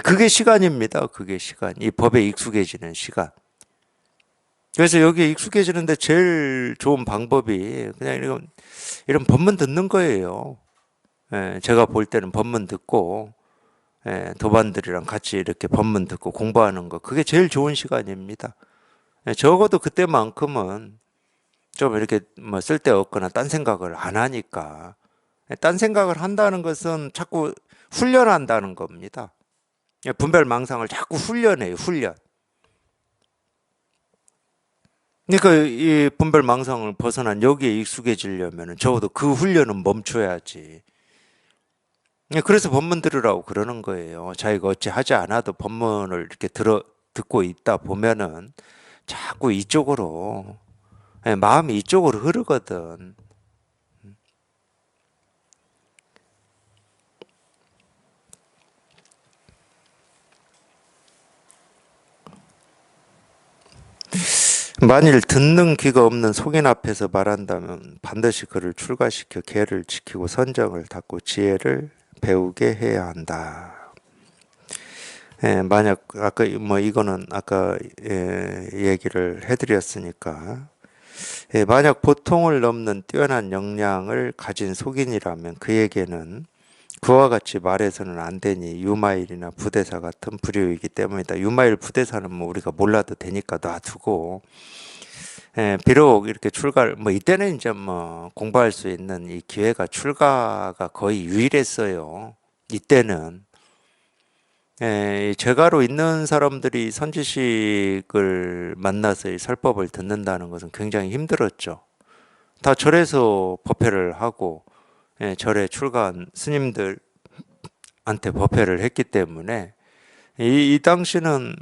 그게 시간입니다. 그게 시간. 이 법에 익숙해지는 시간. 그래서 여기에 익숙해지는데 제일 좋은 방법이 그냥 이런 법문 듣는 거예요. 제가 볼 때는 법문 듣고 도반들이랑 같이 이렇게 법문 듣고 공부하는 거 그게 제일 좋은 시간입니다. 적어도 그때만큼은 좀 이렇게 뭐 쓸데없거나 딴 생각을 안 하니까 딴 생각을 한다는 것은 자꾸 훈련한다는 겁니다. 분별망상을 자꾸 훈련해요. 훈련. 그러니까 이 분별망상을 벗어난 여기에 익숙해지려면 적어도 그 훈련은 멈춰야지. 그래서 법문 들으라고 그러는 거예요. 자기가 어찌 하지 않아도 법문을 이렇게 듣고 있다 보면은 자꾸 이쪽으로, 마음이 이쪽으로 흐르거든. 만일 듣는 귀가 없는 속인 앞에서 말한다면 반드시 그를 출가시켜 계를 지키고 선정을 닦고 지혜를 배우게 해야 한다. 만약 아까 뭐 이거는 아까 얘기를 해드렸으니까 만약 보통을 넘는 뛰어난 역량을 가진 속인이라면 그에게는 그와 같이 말해서는 안 되니 유마일이나 부대사 같은 부류이기 때문이다. 유마일 부대사는 뭐 우리가 몰라도 되니까 놔두고 비록 이렇게 출가를 뭐 이때는 이제 뭐 공부할 수 있는 이 기회가 출가가 거의 유일했어요. 이때는 이 재가로 있는 사람들이 선지식을 만나서 이 설법을 듣는다는 것은 굉장히 힘들었죠. 다 절에서 법회를 하고 절에 출가한 스님들한테 법회를 했기 때문에 이 당시는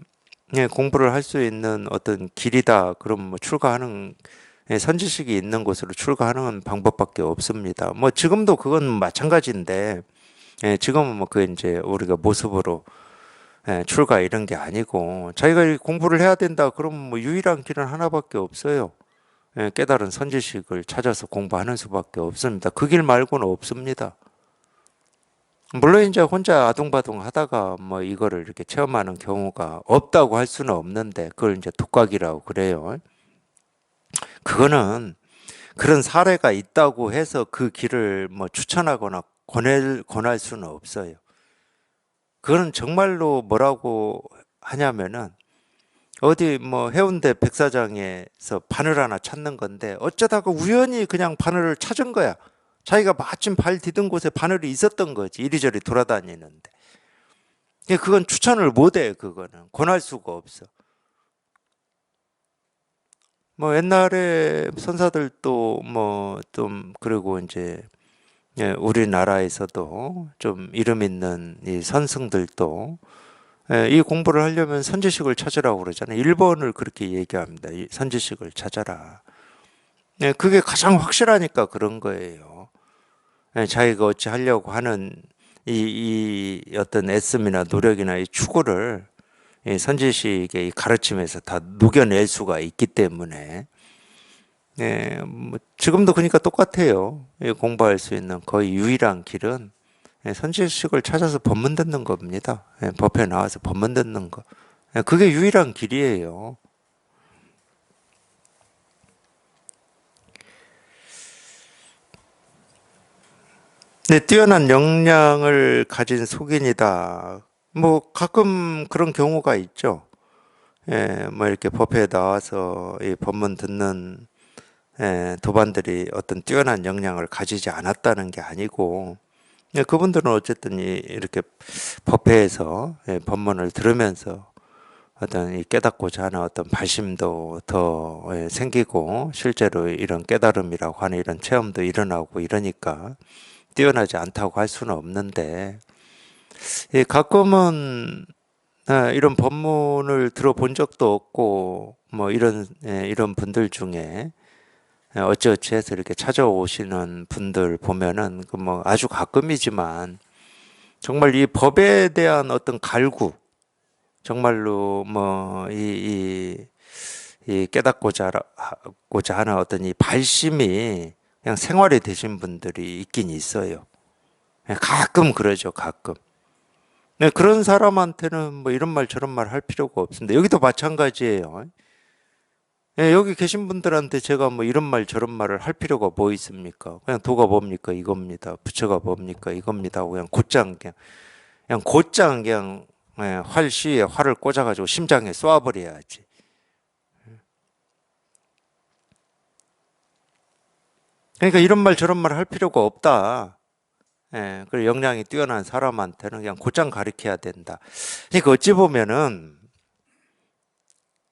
공부를 할 수 있는 어떤 길이다. 그럼 뭐 출가하는 선지식이 있는 곳으로 출가하는 방법밖에 없습니다. 뭐 지금도 그건 마찬가지인데 지금은 뭐 그 이제 우리가 모습으로 출가 이런 게 아니고 자기가 공부를 해야 된다. 그러면 뭐 유일한 길은 하나밖에 없어요. 깨달은 선지식을 찾아서 공부하는 수밖에 없습니다. 그 길 말고는 없습니다. 물론 이제 혼자 아둥바둥 하다가 뭐 이거를 이렇게 체험하는 경우가 없다고 할 수는 없는데 그걸 이제 독각이라고 그래요. 그거는 그런 사례가 있다고 해서 그 길을 뭐 추천하거나 권할 수는 없어요. 그거는 정말로 뭐라고 하냐면은 어디 뭐 해운대 백사장에서 바늘 하나 찾는 건데 어쩌다가 우연히 그냥 바늘을 찾은 거야. 자기가 마침 발 디딘 곳에 바늘이 있었던 거지. 이리저리 돌아다니는데. 그건 추천을 못 해, 그거는. 권할 수가 없어. 뭐 옛날에 선사들도 뭐 좀 그리고 이제 우리나라에서도 좀 이름 있는 이 선승들도 이 공부를 하려면 선지식을 찾으라고 그러잖아요. 1번을 그렇게 얘기합니다. 이 선지식을 찾아라. 그게 가장 확실하니까 그런 거예요. 자기가 어찌 하려고 하는 이 어떤 애씀이나 노력이나 이 추구를 이 선지식의 이 가르침에서 다 녹여낼 수가 있기 때문에 뭐 지금도 그러니까 똑같아요. 공부할 수 있는 거의 유일한 길은 선지식을 찾아서 법문 듣는 겁니다. 법회 나와서 법문 듣는 거. 그게 유일한 길이에요. 네, 뛰어난 역량을 가진 속인이다. 뭐 가끔 그런 경우가 있죠. 뭐 이렇게 법회에 나와서 이 법문 듣는 도반들이 어떤 뛰어난 역량을 가지지 않았다는 게 아니고 그분들은 어쨌든 이렇게 법회에서 법문을 들으면서 어떤 이 깨닫고자 하는 어떤 발심도 더 생기고 실제로 이런 깨달음이라고 하는 이런 체험도 일어나고 이러니까 뛰어나지 않다고 할 수는 없는데 가끔은 이런 법문을 들어본 적도 없고 뭐 이런 분들 중에 어찌어찌해서 이렇게 찾아오시는 분들 보면은 그 뭐 아주 가끔이지만 정말 이 법에 대한 어떤 갈구 정말로 뭐 이 깨닫고자 하는 어떤 이 발심이 그냥 생활이 되신 분들이 있긴 있어요. 가끔 그러죠, 가끔. 네, 그런 사람한테는 뭐 이런 말 저런 말 할 필요가 없습니다. 여기도 마찬가지예요. 여기 계신 분들한테 제가 뭐 이런 말 저런 말을 할 필요가 뭐 있습니까? 그냥 도가 뭡니까? 이겁니다. 부처가 뭡니까? 이겁니다. 하고 그냥 곧장 활 시에 활을 꽂아가지고 심장에 쏘아버려야지. 그러니까 이런 말 저런 말 할 필요가 없다. 그리고 역량이 뛰어난 사람한테는 그냥 곧장 가르쳐야 된다. 그러니까 어찌 보면은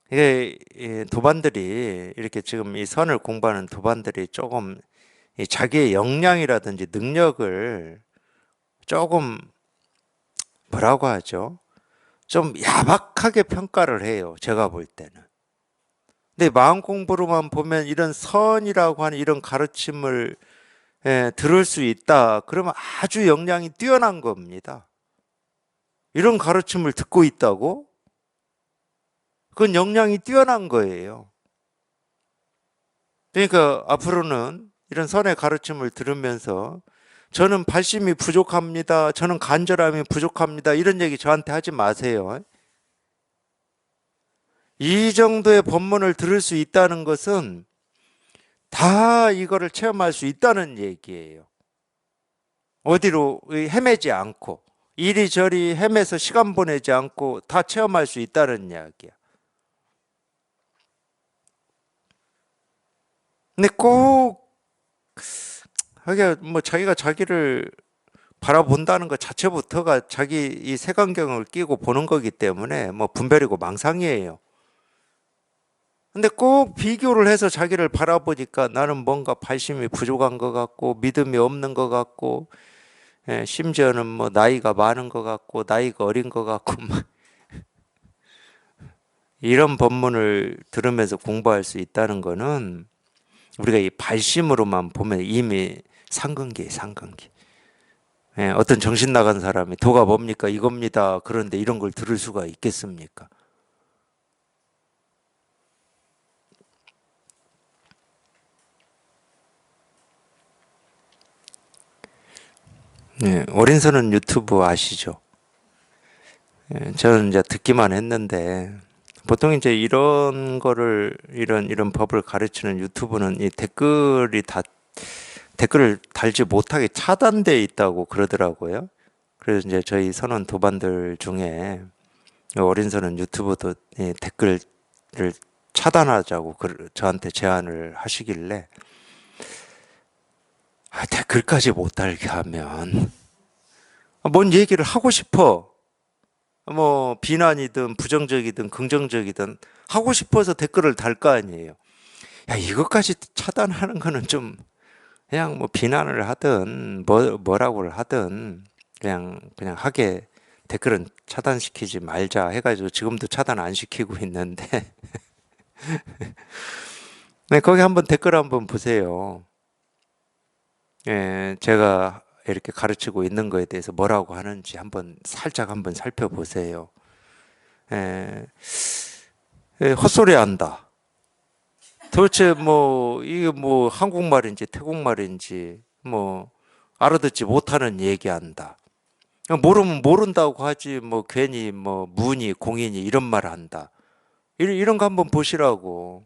이게 이 도반들이 이렇게 지금 이 선을 공부하는 도반들이 조금 이 자기의 역량이라든지 능력을 조금 뭐라고 하죠? 좀 야박하게 평가를 해요. 제가 볼 때는. 근데 마음 공부로만 보면 이런 선이라고 하는 이런 가르침을 들을 수 있다. 그러면 아주 역량이 뛰어난 겁니다. 이런 가르침을 듣고 있다고? 그건 역량이 뛰어난 거예요. 그러니까 앞으로는 이런 선의 가르침을 들으면서 저는 발심이 부족합니다. 저는 간절함이 부족합니다. 이런 얘기 저한테 하지 마세요. 이 정도의 법문을 들을 수 있다는 것은 다 이거를 체험할 수 있다는 얘기예요. 어디로 헤매지 않고 이리저리 헤매서 시간 보내지 않고 다 체험할 수 있다는 이야기야. 근데 꼭 하게 뭐 자기가 자기를 바라본다는 것 자체부터가 자기 이 색안경을 끼고 보는 거기 때문에 뭐 분별이고 망상이에요. 근데 꼭 비교를 해서 자기를 바라보니까 나는 뭔가 발심이 부족한 것 같고 믿음이 없는 것 같고, 심지어는 뭐 나이가 많은 것 같고 나이가 어린 것 같고 막 이런 법문을 들으면서 공부할 수 있다는 거는 우리가 이 발심으로만 보면 이미 상근기예요, 상근기. 어떤 정신 나간 사람이 도가 뭡니까? 이겁니다. 그런데 이런 걸 들을 수가 있겠습니까? 어린서는 유튜브 아시죠? 저는 이제 듣기만 했는데 보통 이제 이런 거를 이런 법을 가르치는 유튜브는 이 댓글을 달지 못하게 차단돼 있다고 그러더라고요. 그래서 이제 저희 선원 도반들 중에 어린서는 유튜브도 이 댓글을 차단하자고 저한테 제안을 하시길래, 댓글까지 못 달게 하면 뭔 얘기를 하고 싶어. 뭐 비난이든 부정적이든 긍정적이든 하고 싶어서 댓글을 달 거 아니에요. 야, 이것까지 차단하는 거는 좀 그냥 뭐 비난을 하든 뭐라고를 하든 그냥 하게 댓글은 차단시키지 말자 해가지고 지금도 차단 안 시키고 있는데 네, 거기 한번 댓글 한번 보세요. 제가 이렇게 가르치고 있는 거에 대해서 뭐라고 하는지 살짝 한번 살펴보세요. 예, 헛소리 한다. 도대체 뭐 이게 뭐 한국말인지 태국말인지 뭐 알아듣지 못하는 얘기한다. 모르면 모른다고 하지 뭐 괜히 뭐 무니 공인이 이런 말 한다. 이런 거 한번 보시라고.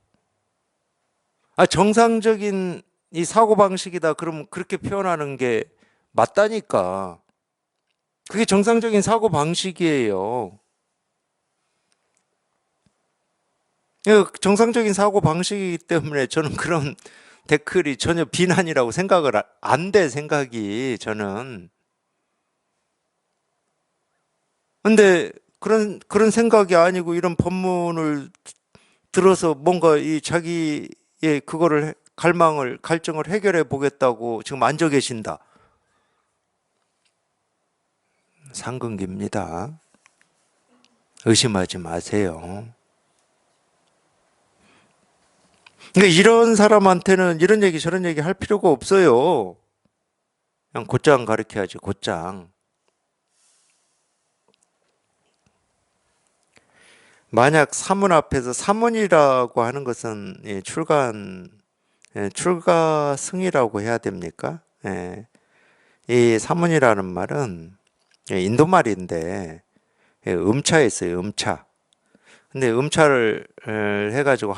정상적인 이 사고 방식이다. 그러면 그렇게 표현하는 게 맞다니까. 그게 정상적인 사고 방식이에요. 정상적인 사고 방식이기 때문에 저는 그런 댓글이 전혀 비난이라고 생각을 안 돼, 생각이 저는. 근데 그런 생각이 아니고 이런 법문을 들어서 뭔가 이 자기의 그거를 갈증을 해결해 보겠다고 지금 앉아 계신다. 상근기입니다. 의심하지 마세요. 그러니까 이런 사람한테는 이런 얘기 저런 얘기 할 필요가 없어요. 그냥 곧장 가르쳐야지, 곧장. 만약 사문 앞에서 사문이라고 하는 것은 출가승이라고 해야 됩니까? 이 사문이라는 말은 인도 말인데 음차에 있어요. 음차. 근데 음차를 해가지고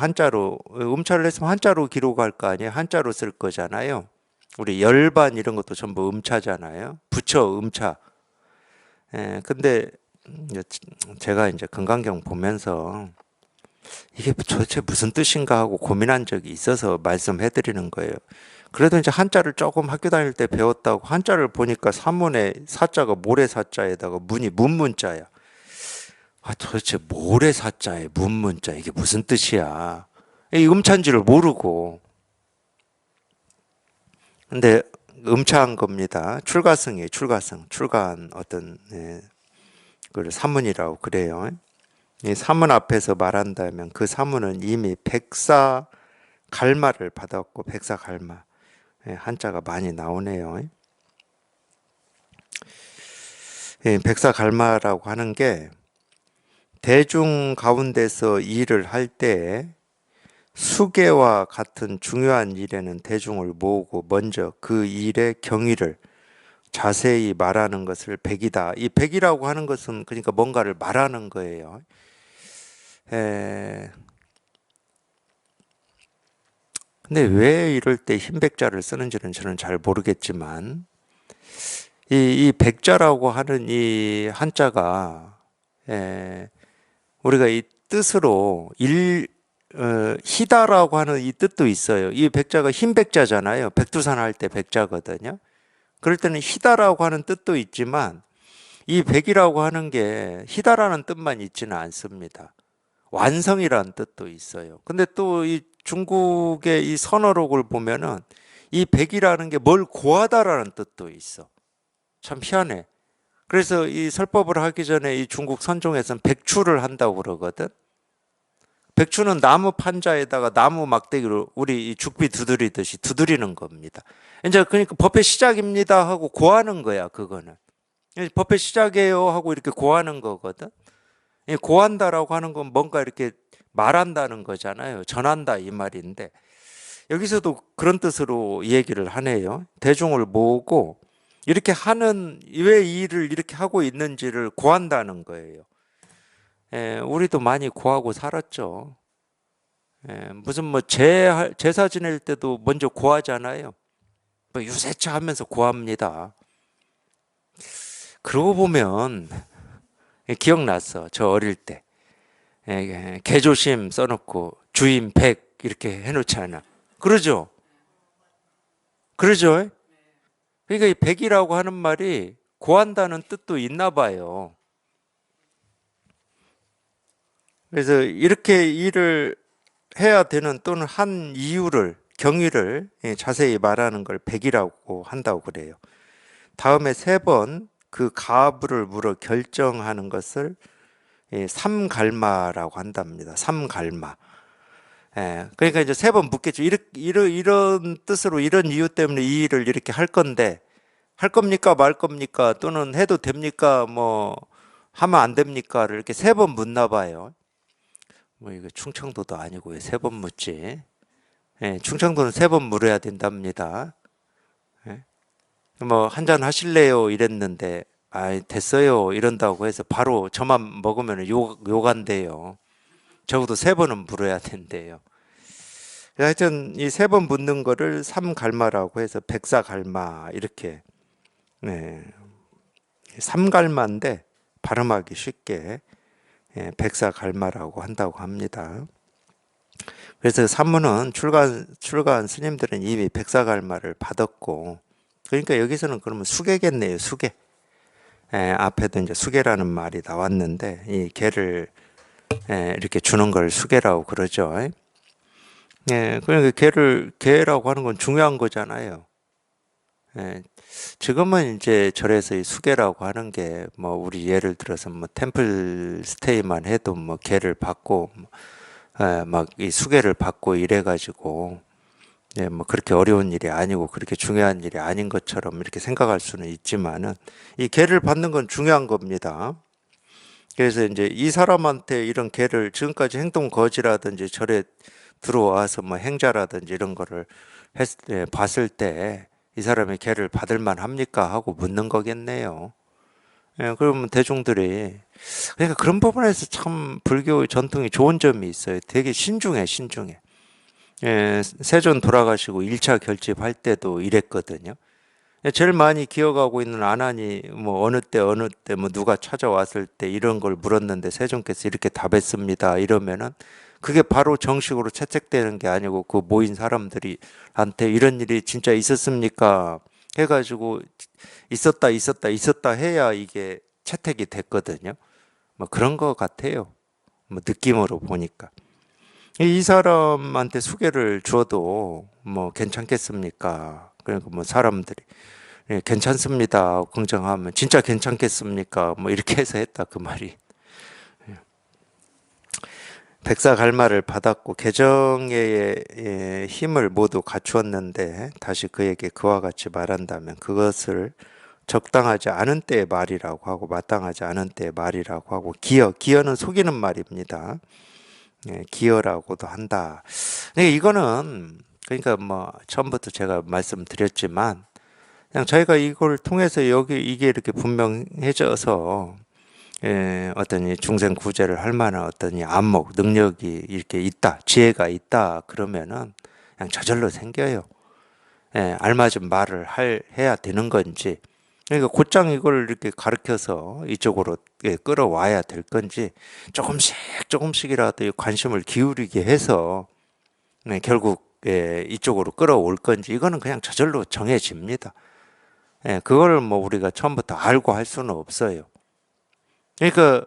음차를 했으면 한자로 기록할 거 아니에요. 한자로 쓸 거잖아요. 우리 열반 이런 것도 전부 음차잖아요. 부처 음차. 근데 이제 제가 이제 금강경 보면서 이게 도대체 무슨 뜻인가 하고 고민한 적이 있어서 말씀해 드리는 거예요. 그래도 이제 한자를 조금 학교 다닐 때 배웠다고 한자를 보니까 사문에 사자가 모래사자에다가 문이 문문자야. 도대체 모래사자에 문문자 이게 무슨 뜻이야? 이 음차인지를 모르고. 근데 음차한 겁니다. 출가성이에요. 출가한 어떤 그걸 사문이라고 그래요. 이 사문 앞에서 말한다면 그 사문은 이미 백사 갈마를 받았고 백사 갈마. 한자가 많이 나오네요. 백사 갈마라고 하는 게 대중 가운데서 일을 할 때 수계와 같은 중요한 일에는 대중을 모으고 먼저 그 일의 경위를 자세히 말하는 것을 백이다. 이 백이라고 하는 것은 그러니까 뭔가를 말하는 거예요. 근데 왜 이럴 때 흰백자를 쓰는지는 저는 잘 모르겠지만 이 백자라고 하는 이 한자가 우리가 이 뜻으로 희다라고 하는 이 뜻도 있어요. 이 백자가 흰 백자잖아요. 백두산 할 때 백자거든요. 그럴 때는 희다라고 하는 뜻도 있지만 이 백이라고 하는 게 희다라는 뜻만 있지는 않습니다. 완성이라는 뜻도 있어요. 근데 또 이 중국의 이 선어록을 보면은 이 백이라는 게 뭘 고하다라는 뜻도 있어. 참 희한해. 그래서 이 설법을 하기 전에 이 중국 선종에서는 백추를 한다고 그러거든. 백추는 나무 판자에다가 나무 막대기로 우리 이 죽비 두드리듯이 두드리는 겁니다. 이제 그러니까 법회 시작입니다 하고 고하는 거야, 그거는. 법회 시작이에요 하고 이렇게 고하는 거거든. 고한다라고 하는 건 뭔가 이렇게 말한다는 거잖아요. 전한다 이 말인데 여기서도 그런 뜻으로 얘기를 하네요. 대중을 모으고 이렇게 하는 왜 이 일을 이렇게 하고 있는지를 고한다는 거예요. 우리도 많이 고하고 살았죠. 무슨 뭐 제사 지낼 때도 먼저 고하잖아요. 뭐 유세차 하면서 고합니다. 그러고 보면 기억났어. 저 어릴 때 개조심 써놓고 주임 백 이렇게 해놓잖아. 그러죠? 그러죠? 그러니까 이 백이라고 하는 말이 고한다는 뜻도 있나 봐요. 그래서 이렇게 일을 해야 되는 또는 한 이유를 경위를 자세히 말하는 걸 백이라고 한다고 그래요. 다음에 세 번 그 가부를 물어 결정하는 것을 삼갈마라고 한답니다. 삼갈마. 그러니까 이제 세 번 묻겠죠. 이런 뜻으로 이런 이유 때문에 이 일을 이렇게 할 건데 할 겁니까 말 겁니까 또는 해도 됩니까 뭐 하면 안 됩니까를 이렇게 세 번 묻나 봐요. 뭐 이거 충청도도 아니고 왜 세 번 묻지? 충청도는 세 번 물어야 된답니다. 뭐 한 잔 하실래요 이랬는데 아 됐어요 이런다고 해서 바로 저만 먹으면 욕한대요. 적어도 세 번은 물어야 된대요. 하여튼 이 세 번 묻는 거를 삼갈마라고 해서 백사갈마 이렇게 삼갈마인데 발음하기 쉽게 백사갈마라고 한다고 합니다. 그래서 산문은 출가한 스님들은 이미 백사갈마를 받았고 그러니까 여기서는 그러면 수계겠네요. 수계. 앞에도 이제 수계라는 말이 나왔는데 이 개를 이렇게 주는 걸 수계라고 그러죠. 그러니까 개라고 하는 건 중요한 거잖아요. 지금은 이제 절에서 이 수계라고 하는 게 뭐 우리 예를 들어서 뭐 템플 스테이만 해도 뭐 개를 받고 막 이 수계를 받고 이래가지고 뭐 그렇게 어려운 일이 아니고 그렇게 중요한 일이 아닌 것처럼 이렇게 생각할 수는 있지만은 이 개를 받는 건 중요한 겁니다. 그래서 이제 이 사람한테 이런 개를 지금까지 행동 거지라든지 절에 들어와서 뭐 행자라든지 이런 거를 봤을 때 이 사람이 개를 받을 만 합니까 하고 묻는 거겠네요. 그러면 대중들이 그러니까 그런 부분에서 참 불교의 전통이 좋은 점이 있어요. 되게 신중해. 세존 돌아가시고 1차 결집할 때도 이랬거든요. 제일 많이 기억하고 있는 아난이 뭐 어느 때 뭐 누가 찾아왔을 때 이런 걸 물었는데 세존께서 이렇게 답했습니다. 이러면은 그게 바로 정식으로 채택되는 게 아니고 그 모인 사람들이 한테 이런 일이 진짜 있었습니까? 해가지고 있었다 해야 이게 채택이 됐거든요. 뭐 그런 거 같아요. 뭐 느낌으로 보니까. 이 사람한테 수계를 줘도 뭐 괜찮겠습니까? 그러니까 뭐 사람들이 괜찮습니다. 긍정하면 진짜 괜찮겠습니까? 뭐 이렇게 해서 했다 그 말이. 백사갈마를 받았고 개정의 힘을 모두 갖추었는데 다시 그에게 그와 같이 말한다면 그것을 적당하지 않은 때의 말이라고 하고 마땅하지 않은 때의 말이라고 하고 기어는 속이는 말입니다. 기어라고도 한다. 이거는 그러니까 뭐 처음부터 제가 말씀드렸지만 그냥 저희가 이걸 통해서 여기 이게 이렇게 분명해져서 어떤 이 중생 구제를 할 만한 어떤 이 안목, 능력이 이렇게 있다, 지혜가 있다 그러면은 그냥 저절로 생겨요. 알맞은 말을 해야 되는 건지, 그러니까 곧장 이걸 이렇게 가르쳐서 이쪽으로 끌어와야 될 건지 조금씩이라도 관심을 기울이게 해서 결국 이쪽으로 끌어올 건지 이거는 그냥 저절로 정해집니다. 예, 그거를 뭐 우리가 처음부터 알고 할 수는 없어요. 그러니까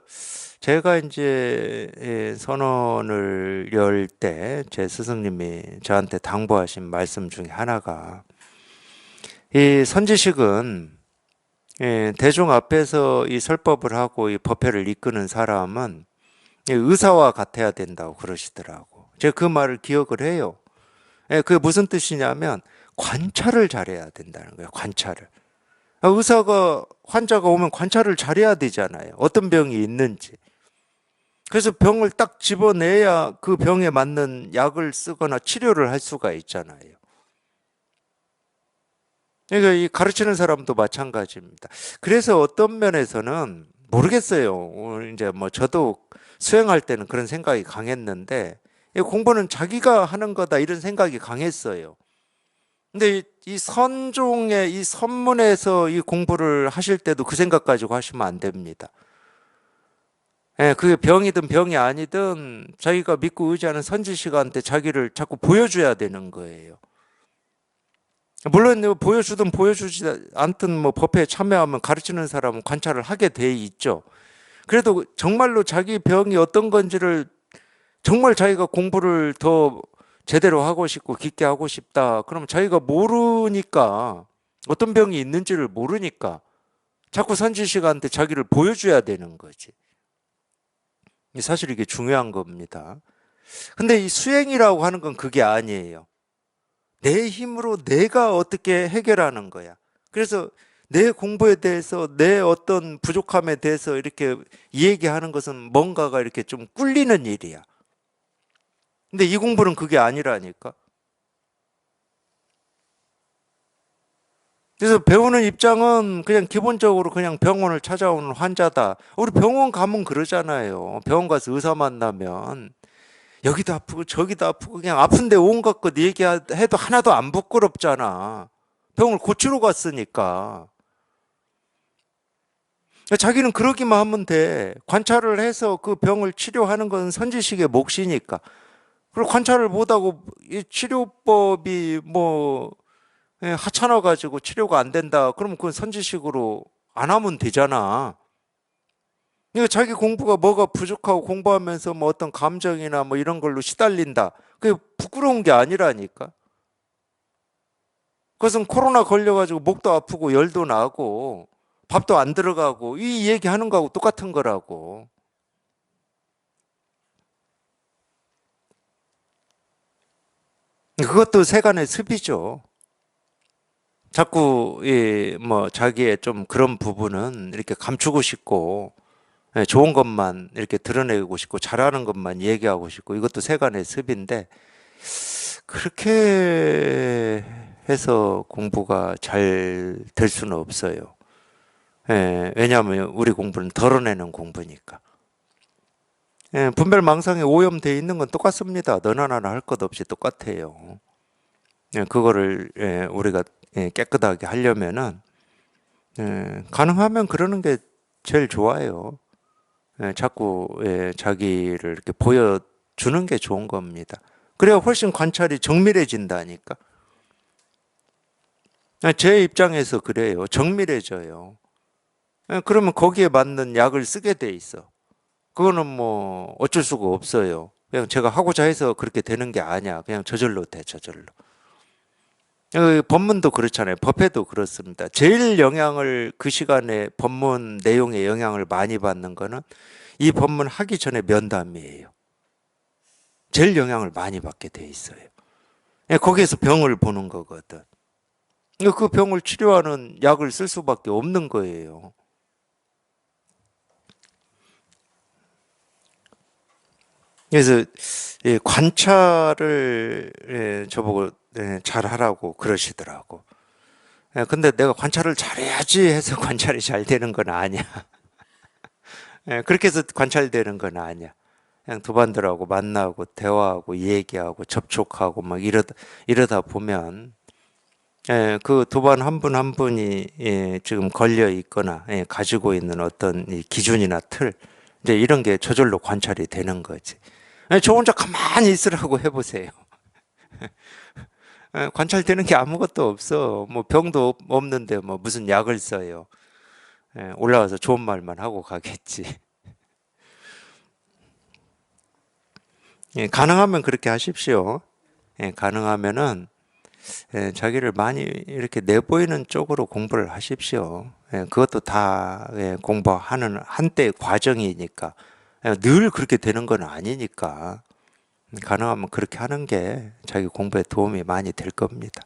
제가 이제 선언을 열 때 제 스승님이 저한테 당부하신 말씀 중에 하나가, 이 선지식은 대중 앞에서 이 설법을 하고 이 법회를 이끄는 사람은 의사와 같아야 된다고 그러시더라고. 제가 그 말을 기억을 해요. 그게 무슨 뜻이냐면 관찰을 잘해야 된다는 거예요. 관찰을. 의사가 환자가 오면 관찰을 잘해야 되잖아요. 어떤 병이 있는지. 그래서 병을 딱 집어내야 그 병에 맞는 약을 쓰거나 치료를 할 수가 있잖아요. 그러니까 이 가르치는 사람도 마찬가지입니다. 그래서 어떤 면에서는 모르겠어요. 이제 뭐 저도 수행할 때는 그런 생각이 강했는데, 이 공부는 자기가 하는 거다 이런 생각이 강했어요. 근데 이 선종의 이 선문에서 이 공부를 하실 때도 그 생각 가지고 하시면 안 됩니다. 그게 병이든 병이 아니든 자기가 믿고 의지하는 선지식한테 자기를 자꾸 보여줘야 되는 거예요. 물론 보여주든 보여주지 않든 뭐 법회에 참여하면 가르치는 사람은 관찰을 하게 돼 있죠. 그래도 정말로 자기 병이 어떤 건지를 정말 자기가 공부를 더 제대로 하고 싶고 깊게 하고 싶다. 그러면 자기가 모르니까, 어떤 병이 있는지를 모르니까 자꾸 선지식한테 자기를 보여줘야 되는 거지. 사실 이게 중요한 겁니다. 근데 이 수행이라고 하는 건 그게 아니에요. 내 힘으로 내가 어떻게 해결하는 거야. 그래서 내 공부에 대해서, 내 어떤 부족함에 대해서 이렇게 얘기하는 것은 뭔가가 이렇게 좀 꿀리는 일이야. 근데 이 공부는 그게 아니라니까. 그래서 배우는 입장은 그냥 기본적으로 그냥 병원을 찾아오는 환자다. 우리 병원 가면 그러잖아요. 병원 가서 의사 만나면 여기도 아프고 저기도 아프고 그냥 아픈데 온갖 것 얘기해도 하나도 안 부끄럽잖아. 병을 고치러 갔으니까. 자기는 그러기만 하면 돼. 관찰을 해서 그 병을 치료하는 건 선지식의 몫이니까. 그리고 관찰을 못하고 이 치료법이 뭐 하찮아 가지고 치료가 안 된다. 그러면 그건 선지식으로 안 하면 되잖아. 그러니까 자기 공부가 뭐가 부족하고 공부하면서 뭐 어떤 감정이나 뭐 이런 걸로 시달린다. 그게 부끄러운 게 아니라니까. 그것은 코로나 걸려가지고 목도 아프고 열도 나고 밥도 안 들어가고 이 얘기하는 거하고 똑같은 거라고. 그것도 세간의 습이죠. 자꾸 뭐 자기의 좀 그런 부분은 이렇게 감추고 싶고, 좋은 것만 이렇게 드러내고 싶고 잘하는 것만 얘기하고 싶고, 이것도 세간의 습인데 그렇게 해서 공부가 잘 될 수는 없어요. 왜냐하면 우리 공부는 덜어내는 공부니까. 분별망상에 오염되어 있는 건 똑같습니다. 너나 나나 할 것 없이 똑같아요. 그거를 우리가 깨끗하게 하려면은 가능하면 그러는 게 제일 좋아요. 자꾸 자기를 이렇게 보여주는 게 좋은 겁니다. 그래야 훨씬 관찰이 정밀해진다니까. 제 입장에서 그래요. 정밀해져요. 그러면 거기에 맞는 약을 쓰게 돼 있어. 그거는 뭐 어쩔 수가 없어요. 그냥 제가 하고자 해서 그렇게 되는 게 아니야. 그냥 저절로 돼, 저절로. 법문도 그렇잖아요. 법회도 그렇습니다. 제일 영향을 그 시간에 법문 내용에 영향을 많이 받는 거는 이 법문 하기 전에 면담이에요. 제일 영향을 많이 받게 돼 있어요. 거기에서 병을 보는 거거든. 그 병을 치료하는 약을 쓸 수밖에 없는 거예요. 그래서 관찰을 저보고 잘하라고 그러시더라고. 근데 내가 관찰을 잘해야지 해서 관찰이 잘 되는 건 아니야. 그렇게 해서 관찰되는 건 아니야. 그냥 도반들하고 만나고 대화하고 얘기하고 접촉하고 막 이러다 보면 그 도반 한 분 한 분이 지금 걸려 있거나 가지고 있는 어떤 이 기준이나 틀, 이제 이런 게 저절로 관찰이 되는 거지. 저 혼자 가만히 있으라고 해보세요. 관찰되는 게 아무것도 없어. 뭐 병도 없는데 뭐 무슨 약을 써요. 올라와서 좋은 말만 하고 가겠지. 가능하면 그렇게 하십시오. 가능하면은 자기를 많이 이렇게 내보이는 쪽으로 공부를 하십시오. 그것도 다 공부하는 한때 과정이니까 늘 그렇게 되는 건 아니니까 가능하면 그렇게 하는 게 자기 공부에 도움이 많이 될 겁니다.